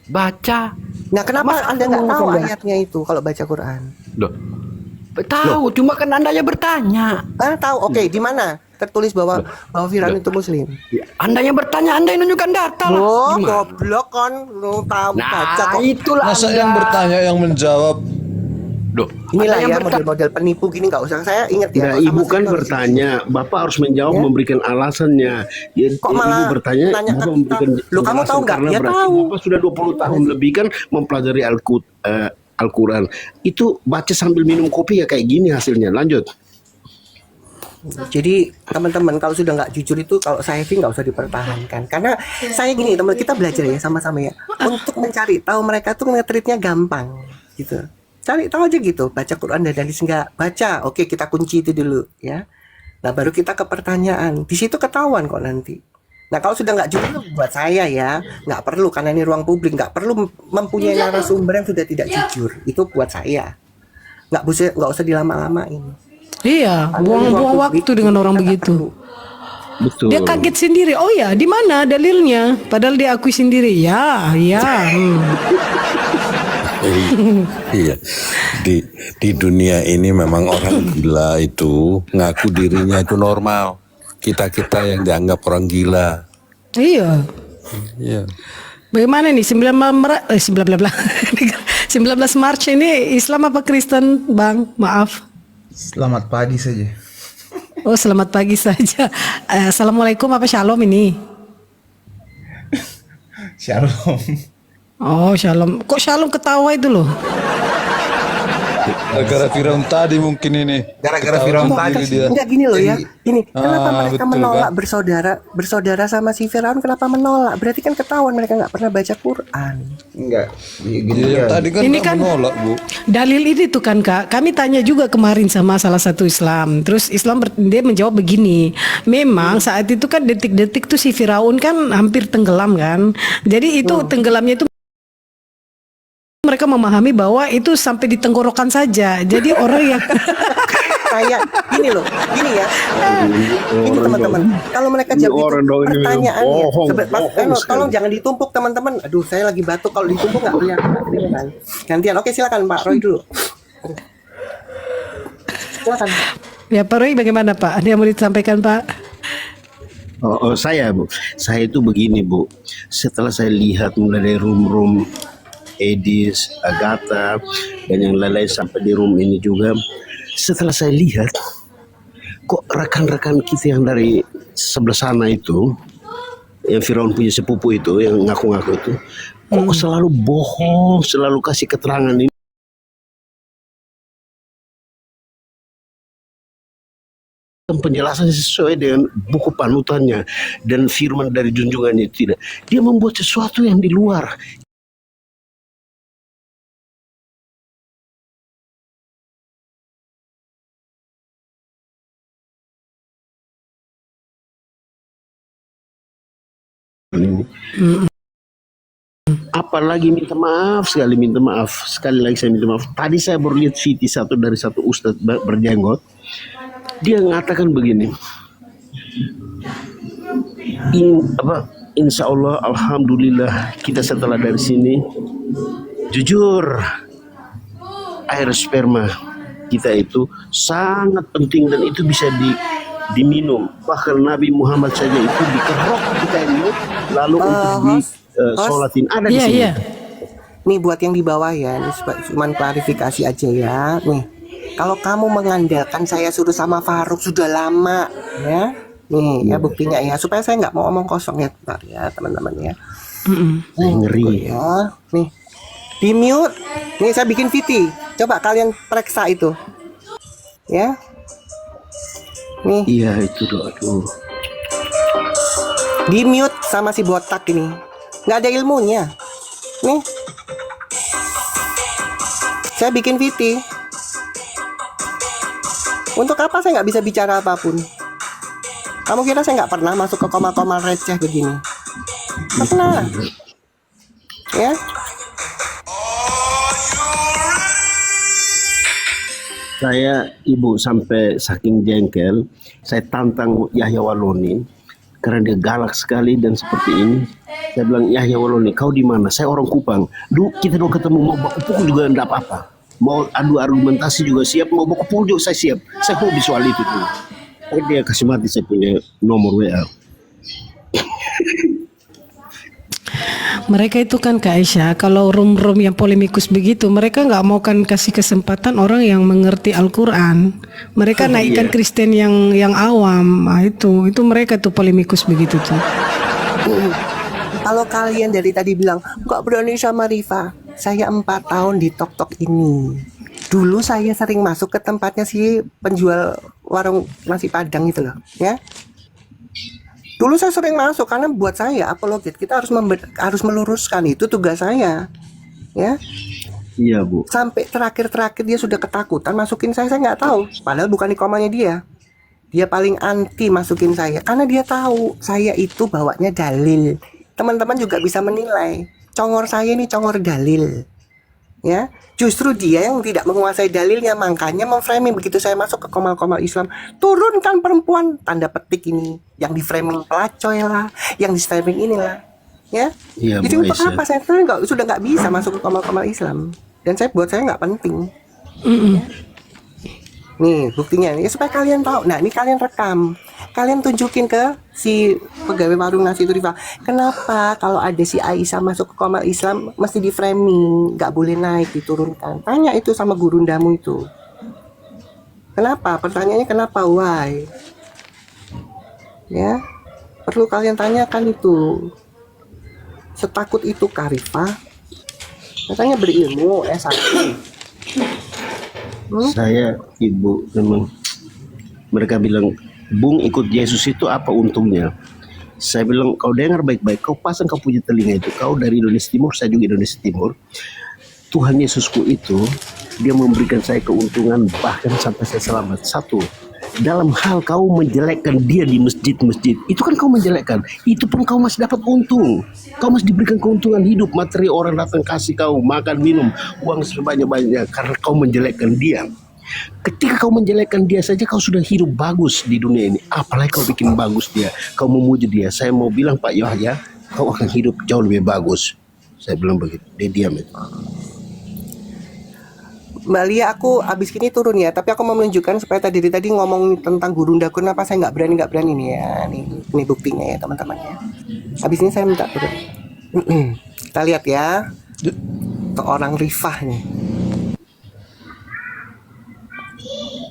Baca. Nah, kenapa Masa Anda nggak kamu tahu nggak? ayatnya itu kalau baca Quran? Loh. Tahu, cuma kan Anda yang bertanya. Tahu. Oke, di mana tertulis bahwa Firaun itu muslim? Anda yang bertanya, Anda yang menunjukkan data lah. Oh, Gimana? goblok kan. Lu tahu baca Nah, kok. itulah Masa Anda. yang bertanya yang menjawab? Loh, Inilah Anda yang ya model-model penipu gini nggak usah. Saya ingat ya. Nah, kalau ibu sama kan saya harus- bertanya, bapak harus menjawab, memberikan alasannya. Ya, Kok malah ibu bertanya, nanya ke bapak kita? memberikan Loh, kamu alasan tahu nggak? karena Ya berarti tahu. bapak sudah 20 tahun lebih kan mempelajari Al-Quran. Itu baca sambil minum kopi ya kayak gini hasilnya. Lanjut. Jadi teman-teman kalau sudah nggak jujur itu kalau saya sih nggak usah dipertahankan karena saya gini teman kita belajar ya sama-sama ya untuk mencari tahu mereka tuh nge-treatnya gampang gitu, cari tahu aja gitu, baca Quran dan hadis nggak baca, oke kita kunci itu dulu ya, nah baru kita ke pertanyaan, di situ ketahuan kok nanti. Nah kalau sudah nggak jujur buat saya ya nggak perlu, karena ini ruang publik, nggak perlu mempunyai narasumber yang sudah tidak jujur, itu buat saya nggak usah dilama-lamain. Iya, buang-buang waktu dengan orang begitu. Betul. Dia kaget sendiri. Oh ya, di mana dalilnya? Padahal dia akui sendiri. Ya. Iya, di dunia ini memang orang gila itu ngaku dirinya itu normal. Kita yang dianggap orang gila. Iya. Iya. Bagaimana nih 19 Maret ini Islam apa Kristen, Bang? Maaf. Selamat pagi saja. Oh, selamat pagi saja. Assalamualaikum apa shalom ini? Shalom. Oh, shalom. Kok shalom ketawa itu loh? Gara-gara Firaun tadi mungkin ini. Gara-gara Ketawa Firaun sendiri tadi. dia. Enggak gini loh ya. Ini kenapa mereka betul menolak kan? bersaudara sama si Firaun? Kenapa menolak? Berarti kan ketahuan mereka nggak pernah baca Quran. Enggak. Gini Iya, yang ya. tadi kan Ini nggak kan- menolak, Bu. Dalil ini tuh kan Kak, kami tanya juga kemarin sama salah satu Islam. Terus Islam dia menjawab begini. Memang saat itu kan detik-detik tuh si Firaun kan hampir tenggelam kan. Jadi itu tenggelamnya itu mereka memahami bahwa itu sampai di tenggorokan saja. Jadi orang yang Kayak gini loh, gini ya. Ini teman-teman, kalau mereka jawab itu pertanyaannya, tolong jangan ditumpuk teman-teman. Aduh, saya lagi batuk, kalau ditumpuk nggak kelihatan. Gantian, oke silakan Pak Roy dulu. Silakan. Ya Pak Roy, bagaimana Pak? Ada yang mau disampaikan Pak? Saya Bu, saya itu begini Bu. Setelah saya lihat mulai dari room Edis, Agatha, dan yang lain-lain sampai di room ini juga. Setelah saya lihat, kok rekan-rekan kita yang dari sebelah sana itu, yang Firaun punya sepupu itu, yang ngaku-ngaku itu, kok selalu bohong, selalu kasih keterangan ini. Penjelasannya sesuai dengan buku panutannya dan firman dari junjungannya tidak. Dia membuat sesuatu yang di luar. Apalagi minta maaf sekali lagi saya minta maaf. Tadi saya baru lihat VT dari satu ustadz berjenggot, dia mengatakan begini, insya Allah alhamdulillah kita setelah dari sini jujur air sperma kita itu sangat penting dan itu bisa diminum. Bahkan Nabi Muhammad saja itu dikerok kita ini lalu untuk sholatin ada di sini. Nih buat yang di bawah ya, ini cuman klarifikasi aja ya. Nih, kalau kamu mengandalkan saya suruh sama Faruk sudah lama ya. Nih ya buktinya ya, supaya saya nggak mau omong kosong ya, bentar ya teman-teman ya. Ngeri ya. Nih di mute. Nih saya bikin VT. Coba kalian periksa itu. Ya. Nih. Iya itu aduh. Di mute sama si botak ini. Nggak ada ilmunya. Nih. Saya bikin VT. Untuk apa saya nggak bisa bicara apapun? Kamu kira saya nggak pernah masuk ke koma-koma receh begini? Pernah. Ya. Saya ibu sampai saking jengkel, saya tantang Yahya Waloni karena dia galak sekali dan seperti ini. Saya bilang, Yahya Waloni, kau di mana? Saya orang Kupang. Kita dulu ketemu, mau baku pukul juga enggak apa-apa. Mau adu argumentasi juga siap, mau baku pukul juga saya siap. Saya hobi soal itu tuh. Dia kasih mati saya punya nomor WA. Mereka itu kan Kak Aisyah, kalau room-room yang polemikus begitu, mereka nggak mau kan kasih kesempatan orang yang mengerti Al-Quran. Mereka naikkan Kristen yang awam, nah, itu mereka tuh polemikus begitu tuh. Kalau kalian dari tadi bilang nggak berani sama Rifa, saya 4 tahun di Tok ini. Dulu saya sering masuk ke tempatnya si penjual warung nasi Padang itu loh, ya. Dulu saya sering masuk karena buat saya apologet kita harus meluruskan, itu tugas saya, ya. Iya Bu. Sampai terakhir dia sudah ketakutan masukin saya nggak tahu. Padahal bukan di komanya dia. Dia paling anti masukin saya karena dia tahu saya itu bawanya dalil. Teman-teman juga bisa menilai congor saya ini congor dalil, ya. Justru dia yang tidak menguasai dalilnya, makanya memframing begitu saya masuk ke komal-komal Islam, turunkan perempuan tanda petik ini, yang di framing pelacoy lah, yang di framing inilah, ya. Iya, jadi untuk apa saya sudah nggak bisa masuk ke komal-komal Islam, dan buat saya nggak penting. Ya. Nih buktinya nih supaya kalian tahu. Nah ini kalian rekam, kalian tunjukin ke si pegawai warung nasi itu Rifa, kenapa kalau ada si Aisyah masuk ke komal Islam mesti di framing, nggak boleh naik, diturunkan. Tanya itu sama gurundamu itu, kenapa? Pertanyaannya kenapa, why? Ya perlu kalian tanyakan itu. Setakut itu Karifa katanya berilmu S1. Saya ibu memang mereka bilang, Bung ikut Yesus itu apa untungnya? Saya bilang, kau dengar baik-baik, kau pasang kau punya telinga itu, kau dari Indonesia Timur, saya juga Indonesia Timur. Tuhan Yesusku itu dia memberikan saya keuntungan bahkan sampai saya selamat. Satu, dalam hal kau menjelekkan dia di masjid-masjid, itu kan kau menjelekkan. Itu pun kau masih dapat untung. Kau masih diberikan keuntungan hidup, materi orang datang kasih kau makan minum, uang sebanyak-banyaknya karena kau menjelekkan dia. Ketika kau menjelekkan dia saja kau sudah hidup bagus di dunia ini. Apalagi kau bikin bagus dia, kau memuji dia. Saya mau bilang Pak Yahya, kau akan hidup jauh lebih bagus. Saya bilang begitu. Dia diam itu. Mbak Lia, aku abis ini turun ya, tapi aku mau menunjukkan supaya tadi ngomong tentang Gurunda, kenapa saya nggak berani nih ya. Ini buktinya ya teman-teman ya. Abis ini saya minta turun. Kita lihat ya, seorang Rifah nih.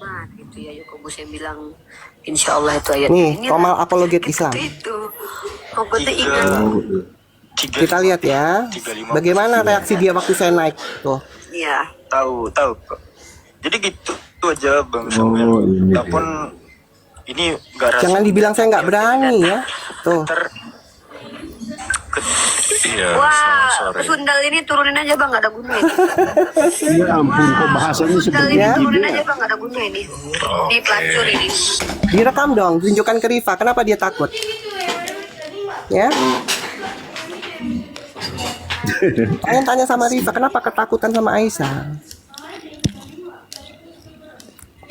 Nah, gitu ya, yuk kamu saya bilang, insya Allah itu ayat Nih, ini Komal apologet Islam. itu. Kau kata ingat. Kita lihat ya, bagaimana reaksi dia waktu saya naik tuh. Iya. Tahu kok. Jadi gitu aja Bang Samuel. Walaupun ini nggak rasa. Jangan dibilang saya nggak berani ya. Tuh. Iya. Wah, sundal ini turunin aja Bang, nggak ada gunanya. Ya ampun, kok bahasanya Sundal seperti ini itu. turunin aja Bang, nggak ada gunanya ini. Ini pelacur ini. Direkam dong, tunjukkan ke Rifa. Kenapa dia takut? Ya. Tanya sama Rifa, kenapa ketakutan sama Aisyah?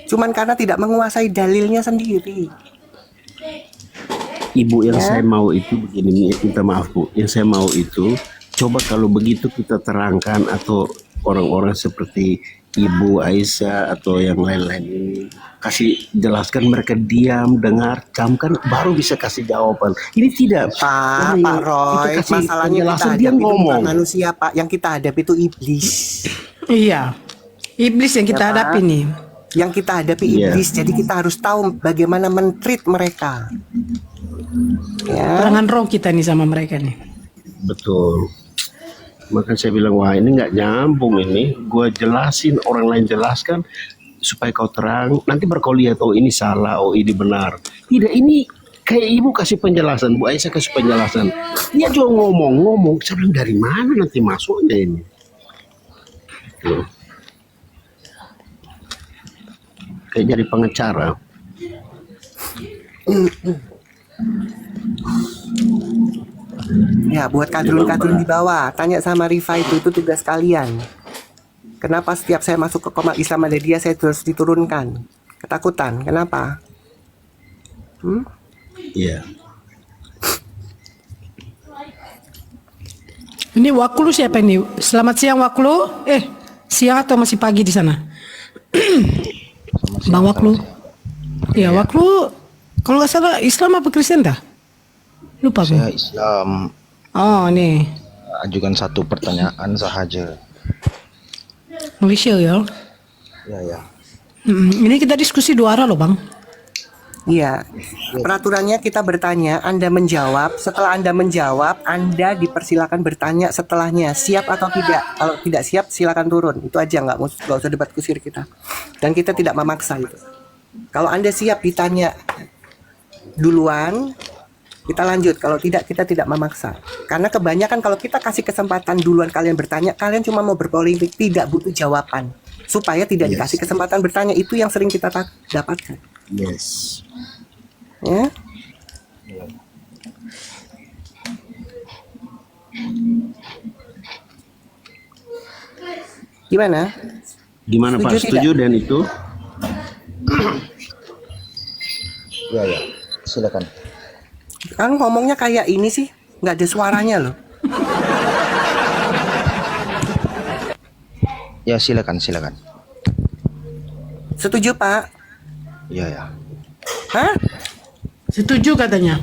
Cuman karena tidak menguasai dalilnya sendiri. Ibu yang Ya. saya mau itu begini, minta maaf Bu, yang saya mau itu coba kalau begitu kita terangkan atau orang-orang seperti Ibu Aisyah atau yang lain-lain ini kasih jelaskan, mereka diam, dengar, camkan, baru bisa kasih jawaban. Ini tidak. Pak Roy, masalahnya kita dia hadapi itu bukan ngomong. manusia Pak, yang kita hadapi itu iblis. Iya, iblis yang kita Ya, Pak. hadapi nih. Yang kita hadapi Iya. iblis, jadi kita harus tahu bagaimana men-treat mereka. Ya. Perangan roh kita nih sama mereka nih. Betul. Maka saya bilang, wah ini nggak nyambung ini. Gua jelasin, orang lain jelaskan supaya kau terang. Nanti baru kau lihat, oh ini salah, oh ini benar. Tidak, ini kayak ibu kasih penjelasan, Bu Aisyah kasih penjelasan. Dia juga ngomong. Saya bilang, dari mana nanti masuknya ini? Tuh. Kayak jadi pengacara. Ya, buat kadrun-kadrun di bawah, tanya sama Rifa itu tugas kalian. Kenapa setiap saya masuk ke Komal Islam ada dia, saya terus diturunkan? Ketakutan, kenapa? Iya. Ini Waklu siapa ini? Selamat siang Waklu. Siang atau masih pagi di sana? Bang Waklu. Ya, Waklu kalau nggak salah Islam apa Kristen dah? Lupa Saya gue. Islam. Oh, nih. Ajukan satu pertanyaan sahaja. Malaysia ya. Ya. Ini kita diskusi 2 arah loh Bang. Iya, peraturannya kita bertanya, Anda menjawab. Setelah Anda menjawab, Anda dipersilakan bertanya setelahnya, siap atau tidak. Kalau tidak siap, silakan turun. Itu aja, nggak usah debat kusir kita. Dan kita tidak memaksa itu. Kalau Anda siap ditanya duluan, kita lanjut. Kalau tidak, kita tidak memaksa. Karena kebanyakan kalau kita kasih kesempatan duluan kalian bertanya, kalian cuma mau berpolemik, tidak butuh jawaban. Supaya tidak dikasih kesempatan bertanya, itu yang sering kita dapatkan. Yes. Ya. Gimana? Gimana Pak? Setuju tidak? dan itu? Ya. Silakan. Kan ngomongnya kayak ini sih, nggak ada suaranya loh. Ya, silakan. Setuju Pak? Ya. Hah? Setuju katanya.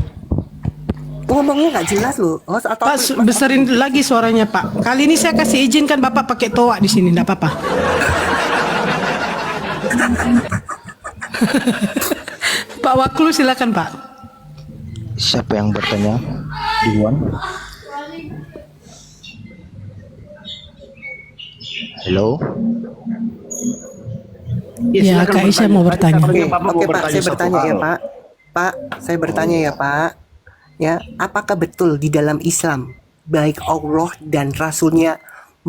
Ngomongnya nggak jelas loh. Oh, atau Pak, besarin lagi suaranya Pak. Kali ini saya kasih izinkan Bapak pakai toa di sini, enggak apa-apa. Pak Waklu silakan Pak. Siapa yang bertanya duluan? Halo. Ya, Kak Aisyah mau bertanya. Oke Pak, saya bertanya ya Pak. Pak, saya bertanya ya Pak. Ya, apakah betul di dalam Islam baik Allah dan Rasulnya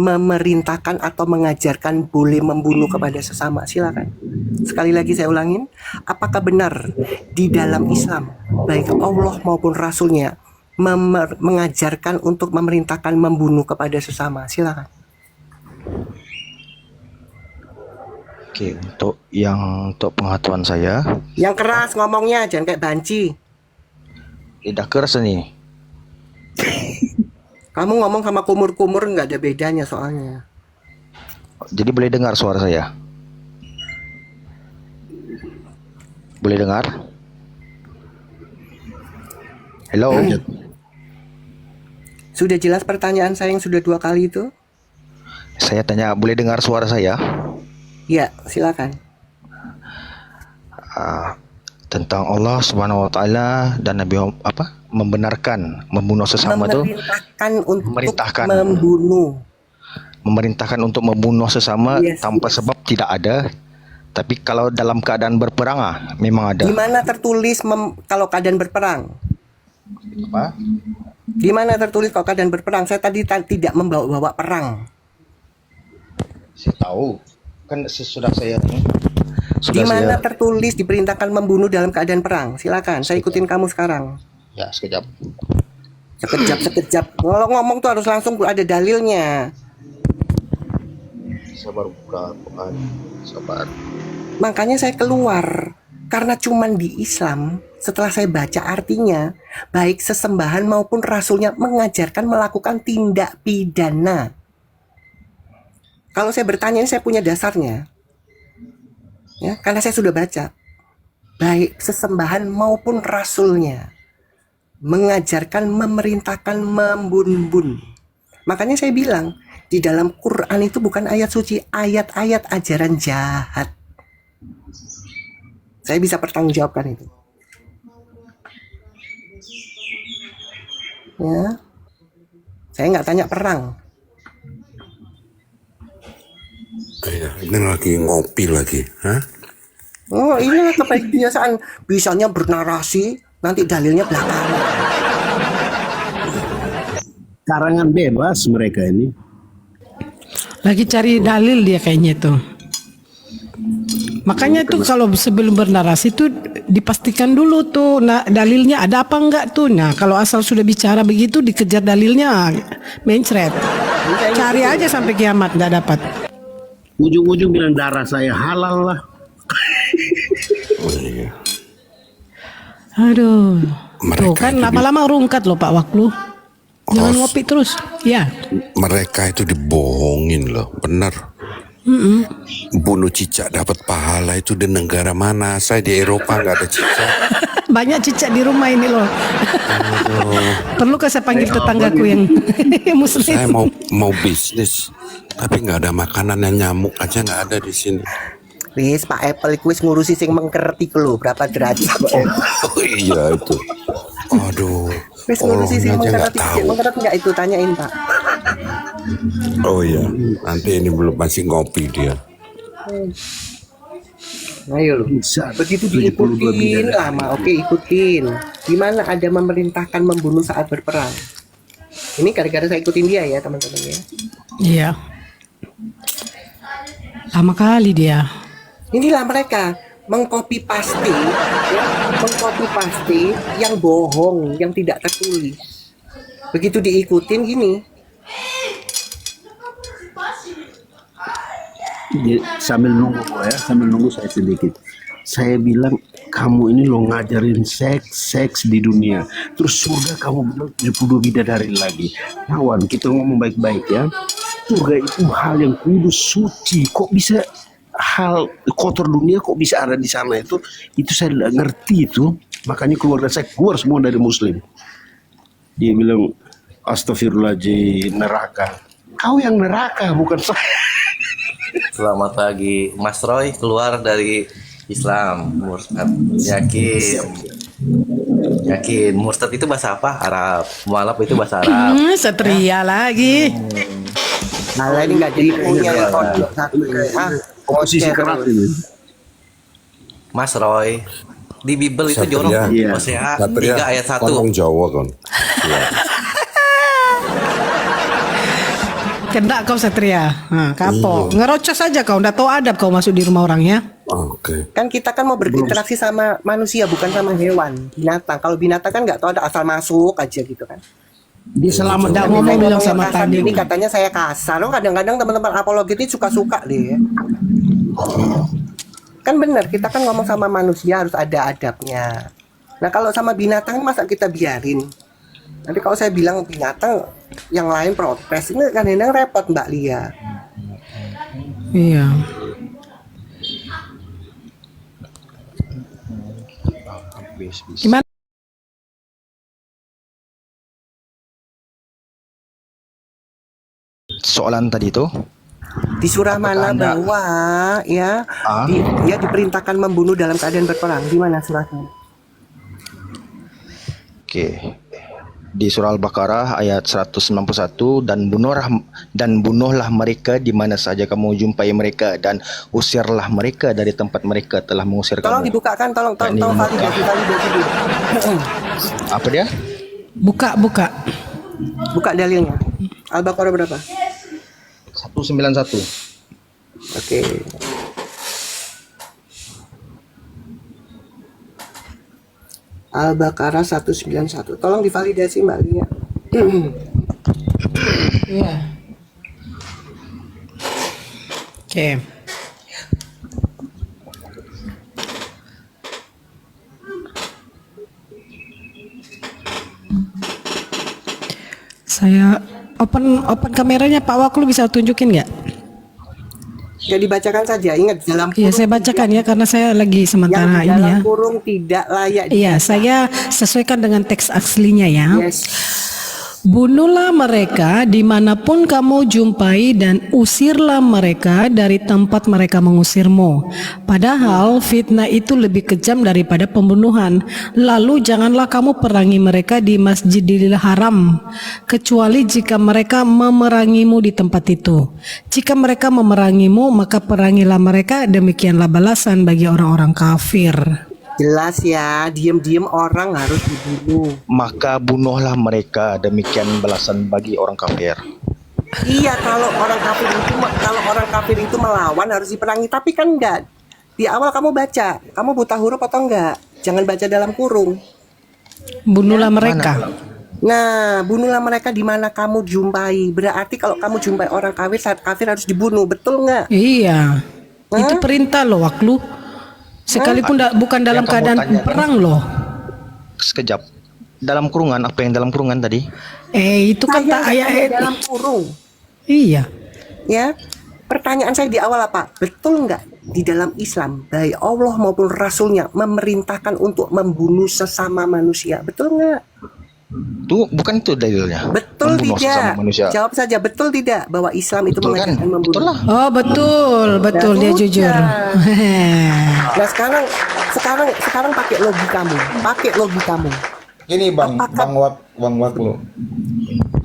memerintahkan atau mengajarkan boleh membunuh kepada sesama? Silakan. Sekali lagi saya ulangin, apakah benar di dalam Islam baik Allah maupun Rasulnya mengajarkan untuk memerintahkan membunuh kepada sesama? Silakan. Oke, untuk pengetahuan saya, Yang keras ngomongnya, jangan kayak banci. lidah keras nih. Kamu ngomong sama kumur-kumur nggak ada bedanya soalnya. Jadi boleh dengar suara saya? Boleh dengar? Hello? Sudah jelas pertanyaan saya yang sudah 2 kali itu? Saya tanya, boleh dengar suara saya? Ya, silakan. Tentang Allah Subhanahu wa taala dan Nabi membenarkan membunuh sesama itu, memerintahkan untuk membunuh sesama tanpa sebab tidak ada. Tapi kalau dalam keadaan berperang memang ada. Di mana tertulis kalau keadaan berperang? Apa? Di mana tertulis kalau keadaan berperang? Saya tadi tidak membawa-bawa perang. Saya tahu. Kan sesudah saya Di mana tertulis diperintahkan membunuh dalam keadaan perang? Silakan, saya ikutin kamu sekarang. Ya, sekejap. Sekejap. Kalau ngomong tuh harus langsung ada dalilnya. Sabar buka Quran. Sabar. Makanya saya keluar. Karena cuman di Islam, setelah saya baca artinya, baik sesembahan maupun Rasulnya mengajarkan melakukan tindak pidana. Kalau saya bertanya ini saya punya dasarnya. Ya, karena saya sudah baca. Baik sesembahan maupun Rasulnya mengajarkan, memerintahkan membunuh. Makanya saya bilang, di dalam Quran itu bukan ayat suci, ayat-ayat ajaran jahat. Saya bisa pertanggungjawabkan itu. Ya, saya nggak tanya perang. Iya, ini lagi ngopi lagi, hah? Oh, inilah kebiasaan. Bisanya bernarasi, nanti dalilnya belakangan. Karangan bebas mereka ini. Lagi cari dalil dia kayaknya tuh. Makanya tuh kalau sebelum bernarasi tuh dipastikan dulu tuh dalilnya ada apa enggak tuh. Nah kalau asal sudah bicara begitu dikejar dalilnya mencret. Cari aja sampai kiamat nggak dapat. Ujung-ujung bilang darah saya halal lah. Aduh. Tuh kan lama-lama rungkat loh Pak Waklu. Jangan ngopi terus. Ya. Mereka itu dibohongin loh, bener. Bunuh cicak dapat pahala itu di negara mana? Saya di Eropa nggak ada cicak. Banyak cicak di rumah ini loh. Perlu saya panggil tetanggaku yang muslim? Saya mau bisnis, tapi nggak ada makanan yang nyamuk aja nggak ada di sini. Wis Pak Apple kuis ngurusi sing mengkerti lo berapa derajat. Oh iya itu. Aduh. Wis ngurusi sing mengkerti nggak itu tanyain Pak. Oh iya, nanti ini belum masih ngopi dia. Ayo lo, begitu diikutin lama, oke ikutin. Gimana ada memerintahkan membunuh saat berperang? Ini gara-gara saya ikutin dia ya teman-teman ya. Iya. Lama kali dia. Inilah mereka mengcopy paste, ya, mengcopy paste yang bohong, yang tidak tertulis. Begitu diikutin gini. Sambil nunggu saya sedikit. Saya bilang kamu ini lo ngajarin seks di dunia. Terus surga kamu bilang 72 bidadari lagi. Kawan, kita ngomong baik-baik ya. Surga itu hal yang kudus suci. Kok bisa hal kotor dunia kok bisa ada di sana itu saya tidak ngerti itu. Makanya keluarga saya keluar semua dari muslim. Dia bilang astagfirullahaladzim, neraka. Kau yang neraka bukan saya. Selamat pagi, Mas Roy keluar dari Islam. Murtad, yakin murtad itu bahasa apa? Arab. Mualaf itu bahasa Arab. Satria lagi. Nah ini nggak jadi punya satu posisi keras ini. Mas Roy, di Bible itu jorok. Hosea 3 ayat 1. Ngomong Jawa kan. Kena kau Satria. Nah, kapok. Ngerocos aja kau, nggak tahu adab kau masuk di rumah orangnya. Kan kita kan mau berinteraksi sama manusia bukan sama hewan, binatang. Kalau binatang kan nggak tahu ada asal masuk aja gitu kan. Dia selamat dah ngomong bilang sama tadi. Ini katanya saya kasar. Oh, kadang-kadang teman-teman apologet ini suka-suka deh. Kan benar, kita kan ngomong sama manusia harus ada adabnya. Nah kalau sama binatang masa kita biarin? Nanti kalau saya bilang binatang, yang lain protes, ini kadang-kadang repot Mbak Lia. Iya. Gimana? Soalan tadi itu Di surah mana bahwa ya dia diperintahkan membunuh dalam keadaan berperang? Di mana surahnya? Oke. Di surah Al-Baqarah ayat 191 dan bunuhlah mereka di mana saja kamu jumpai mereka dan usirlah mereka dari tempat mereka telah mengusir Tolong kamu. dibukakan, tolong validasi dulu. Apa dia? Buka. Buka dalilnya. Al-Baqarah berapa? 191. Oke. Al-Baqarah 191. Tolong divalidasi Mbak Lia. Iya. Oke. Saya open kameranya Pak Waklu, bisa tunjukin nggak? Ya dibacakan saja. Ingat dalam kurung. Iya, saya bacakan ya karena saya lagi sementara yang ini ya. dalam kurung tidak layak. Iya, saya sesuaikan dengan teks aslinya ya. Yes. Bunuhlah mereka dimanapun kamu jumpai dan usirlah mereka dari tempat mereka mengusirmu. Padahal fitnah itu lebih kejam daripada pembunuhan. Lalu janganlah kamu perangi mereka di Masjidil Haram, kecuali jika mereka memerangimu di tempat itu. Jika mereka memerangimu, maka perangilah mereka, demikianlah balasan bagi orang-orang kafir. Jelas ya, diam-diam orang harus dibunuh. Maka bunuhlah mereka, demikian balasan bagi orang kafir. Iya, kalau orang kafir itu melawan harus diperangi, tapi kan enggak. Di awal kamu baca, kamu buta huruf atau enggak? Jangan baca dalam kurung. Bunuhlah mereka. Nah, bunuhlah mereka di mana kamu jumpai. Berarti kalau kamu jumpai orang kafir, saat kafir harus dibunuh, betul nggak? Iya. Itu perintah loh, Waklu. Sekalipun bukan dalam keadaan perang loh. Sekejap. Dalam kurungan, apa yang dalam kurungan tadi? Itu kan tak ayat dalam kurung. Iya. Ya. Pertanyaan saya di awal apa? Betul nggak di dalam Islam baik Allah maupun Rasulnya memerintahkan untuk membunuh sesama manusia? Betul nggak? Tuh bukan itu dalilnya. Betul membunuh tidak? sesama manusia. Jawab saja, betul tidak bahwa Islam itu Betul kan? mengajarkan membunuh? Betul lah. Oh betul dia jujur. Nah sekarang pakai logikamu. Gini Bang Waklu.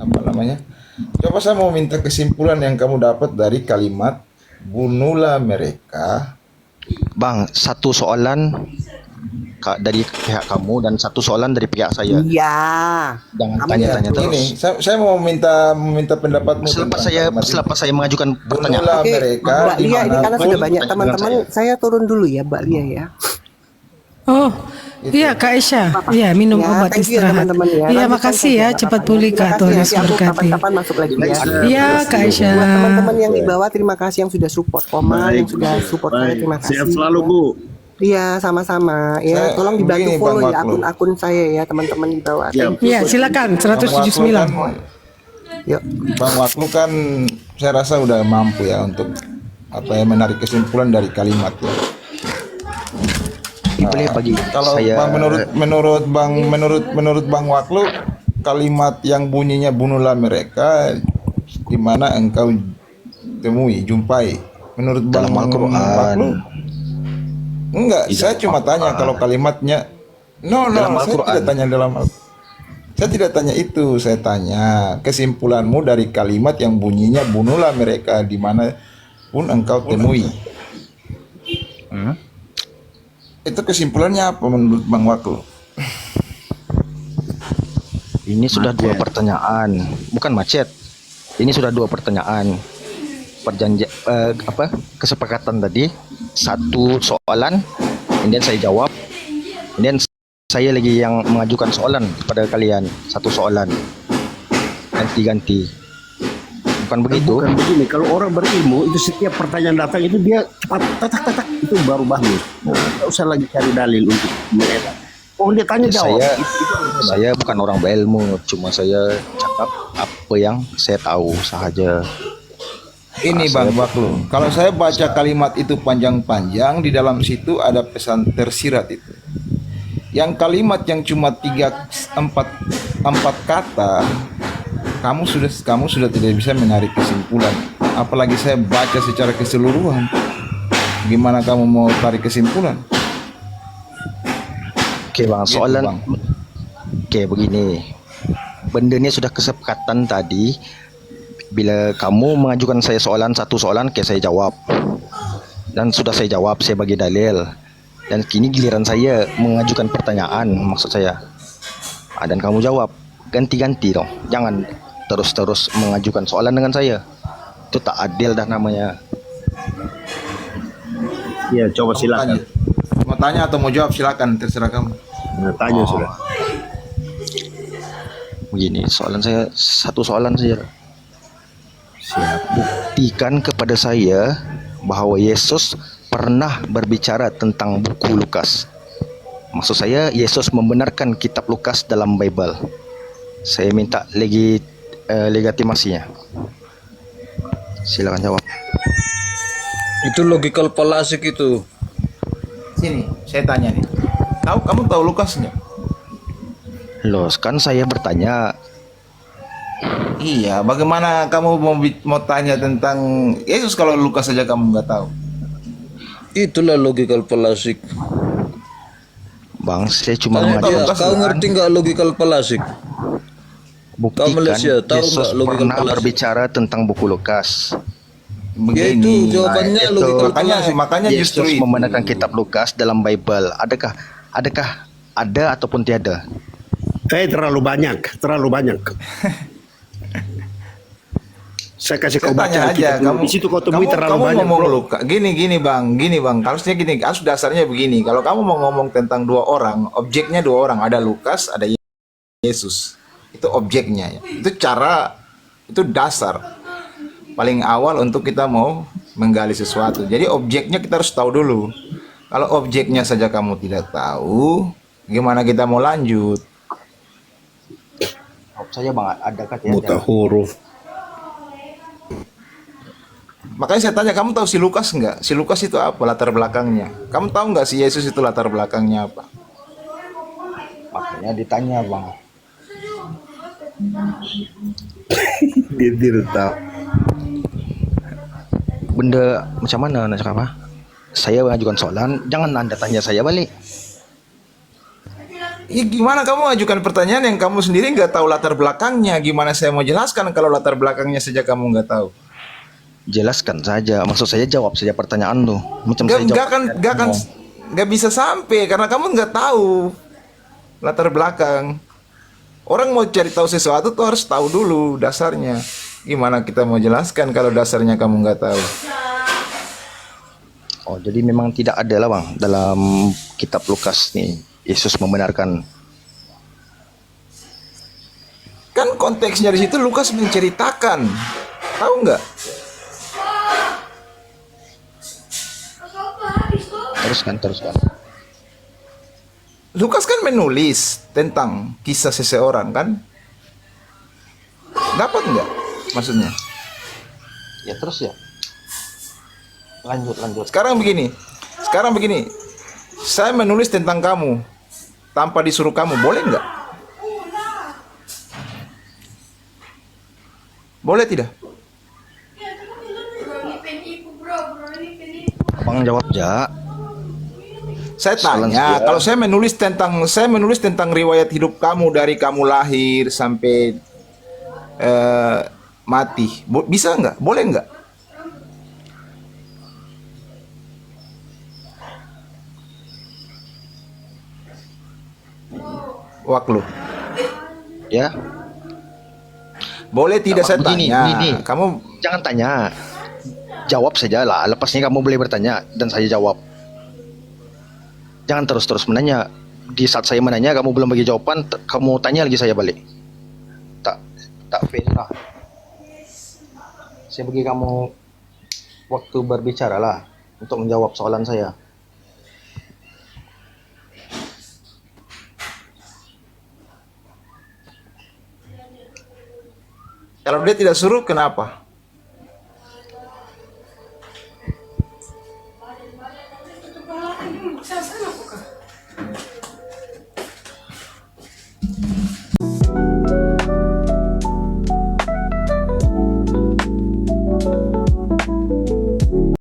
Apa namanya? Coba saya mau minta kesimpulan yang kamu dapat dari kalimat bunuhlah mereka. Bang, satu soalan dari pihak kamu dan satu soalan dari pihak saya. Iya. Jangan tanya-tanya terus. Ini saya mau minta pendapatmu. Selepas saya mengajukan pertanyaan. Bunuhlah mereka. Mbak Lia, ini karena sudah banyak teman-teman, saya turun dulu ya Mbak Lia ya. Oh, iya Kak Aisyah. Iya, minum obat istirahat. Iya, makasih ya, cepat pulih Kak, Tuhan Yesus berkati. Kapan masuk lagi ya. Iya Kak Aisyah. Buat teman-teman yang di bawah, terima kasih yang sudah support Koma, yang sudah support saya, terima kasih. Sehat selalu Bu. Iya, sama-sama. Ya, tolong dibantu follow ya akun-akun saya ya, teman-teman di bawah. Iya, silakan 179. Yuk. Bang Waklu kan saya rasa udah mampu ya untuk menarik kesimpulan dari kalimat ya. Kalau saya... menurut Bang Waklu, kalimat yang bunyinya bunuhlah mereka di mana engkau jumpai menurut dalam Al-Quran. Waklu? Enggak, saya cuma tanya kalau kalimatnya saya tidak tanya itu, saya tanya kesimpulanmu dari kalimat yang bunyinya bunuhlah mereka di mana pun engkau temui. Itu kesimpulannya apa menurut Bang Waklu? Ini sudah dua pertanyaan, bukan macet. Ini sudah 2 pertanyaan. Kesepakatan tadi 1 soalan, kemudian saya jawab, kemudian saya lagi yang mengajukan soalan kepada kalian, 1 soalan, ganti-ganti. Bukan begitu? Bukan begini, kalau orang berilmu itu setiap pertanyaan datang itu dia cepat tak itu baru bagus. Nggak usah lagi cari dalil untuk mengelak. Oh dia tanya jawab. Saya bukan orang berilmu, cuma saya cakap apa yang saya tahu sahaja. Ini Bang Waklu, kalau saya baca kalimat itu panjang-panjang, di dalam situ ada pesan tersirat itu. Yang kalimat yang cuma 4 kata, kamu sudah tidak bisa menarik kesimpulan. Apalagi saya baca secara keseluruhan. Gimana kamu mau tarik kesimpulan? Oke Bang, soalan Oke begini. Benda ini sudah kesepakatan tadi. Bila kamu mengajukan saya soalan, 1 soalan, saya jawab. Dan sudah saya jawab, saya bagi dalil. Dan kini giliran saya mengajukan pertanyaan, maksud saya. Dan kamu jawab. Ganti-ganti dong. Jangan terus-terus mengajukan soalan dengan saya. Itu tak adil dah namanya. Ya, coba silakan. Mau tanya atau mau jawab silakan, terserah kamu. Tanya sudah. Begini, soalan saya 1 soalan saja. Buktikan kepada saya bahwa Yesus pernah berbicara tentang buku Lukas. Maksud saya, Yesus membenarkan kitab Lukas dalam Bible. Saya minta legitimasinya. Silakan jawab. Itu logical fallacy itu. Sini, saya tanya nih. Kamu tahu Lukas nggak? Loh, kan saya bertanya. Iya, bagaimana kamu mau tanya tentang Yesus kalau Lukas saja kamu nggak tahu? Itulah logical fallacy. Bang, saya cuma Kau ngerti nggak logical fallacy? Buktikan Malaysia, tahu Yesus pernah berbicara tentang buku Lukas. Begini, itu jawabannya logical fallacy. Makanya Yesus justru itu. membenarkan kitab Lukas dalam Bible. Adakah ada ataupun tiada? Terlalu banyak. Saya kasih kau baca aja, di situ kau temui terlalu banyak. Ngomong Lukas. Gini bang, harusnya gini. Harus dasarnya begini. Kalau kamu mau ngomong tentang 2 orang, objeknya 2 orang. Ada Lukas, ada Yesus. Itu objeknya. Itu dasar paling awal untuk kita mau menggali sesuatu. Jadi objeknya kita harus tahu dulu. Kalau objeknya saja kamu tidak tahu, gimana kita mau lanjut? Saya bang, adakah tiada? Buta huruf. Makanya saya tanya, kamu tahu si Lukas nggak? Si Lukas itu apa latar belakangnya? Kamu tahu nggak si Yesus itu latar belakangnya apa? Makanya ditanya bang. Dia tidak tahu. Benda macam mana nak cakap apa? Saya mengajukan soalan, jangan Anda tanya saya balik. Ya, gimana kamu ajukan pertanyaan yang kamu sendiri nggak tahu latar belakangnya? Gimana saya mau jelaskan kalau latar belakangnya saja kamu nggak tahu? Jelaskan saja, maksud saya jawab saja pertanyaan tuh. Macam saya jawab. Nggak bisa sampai karena kamu nggak tahu latar belakang. Orang mau cari tahu sesuatu tuh harus tahu dulu dasarnya. Gimana kita mau jelaskan kalau dasarnya kamu nggak tahu? Oh, jadi memang tidak ada lah bang dalam kitab Lukas nih Yesus membenarkan. Kan konteksnya di situ Lukas menceritakan, tahu nggak? Teruskan. Lukas kan menulis tentang kisah seseorang kan? Dapat nggak maksudnya? Ya terus ya. Lanjut. Sekarang begini. Saya menulis tentang kamu tanpa disuruh kamu, boleh nggak? Boleh tidak? Bang jawab ja. Saya tanya, kalau saya menulis tentang riwayat hidup kamu dari kamu lahir sampai mati, bisa nggak? Boleh nggak? Waklu. Ya. Boleh tidak saya tanya? Kamu jangan tanya. Jawab saja lah. Lepasnya kamu boleh bertanya dan saya jawab. Jangan terus-terus menanya. Di saat saya menanya kamu belum bagi jawaban, kamu tanya lagi saya balik. Tak fair lah. Saya bagi kamu waktu berbicara lah untuk menjawab soalan saya. kalau dia tidak suruh kenapa?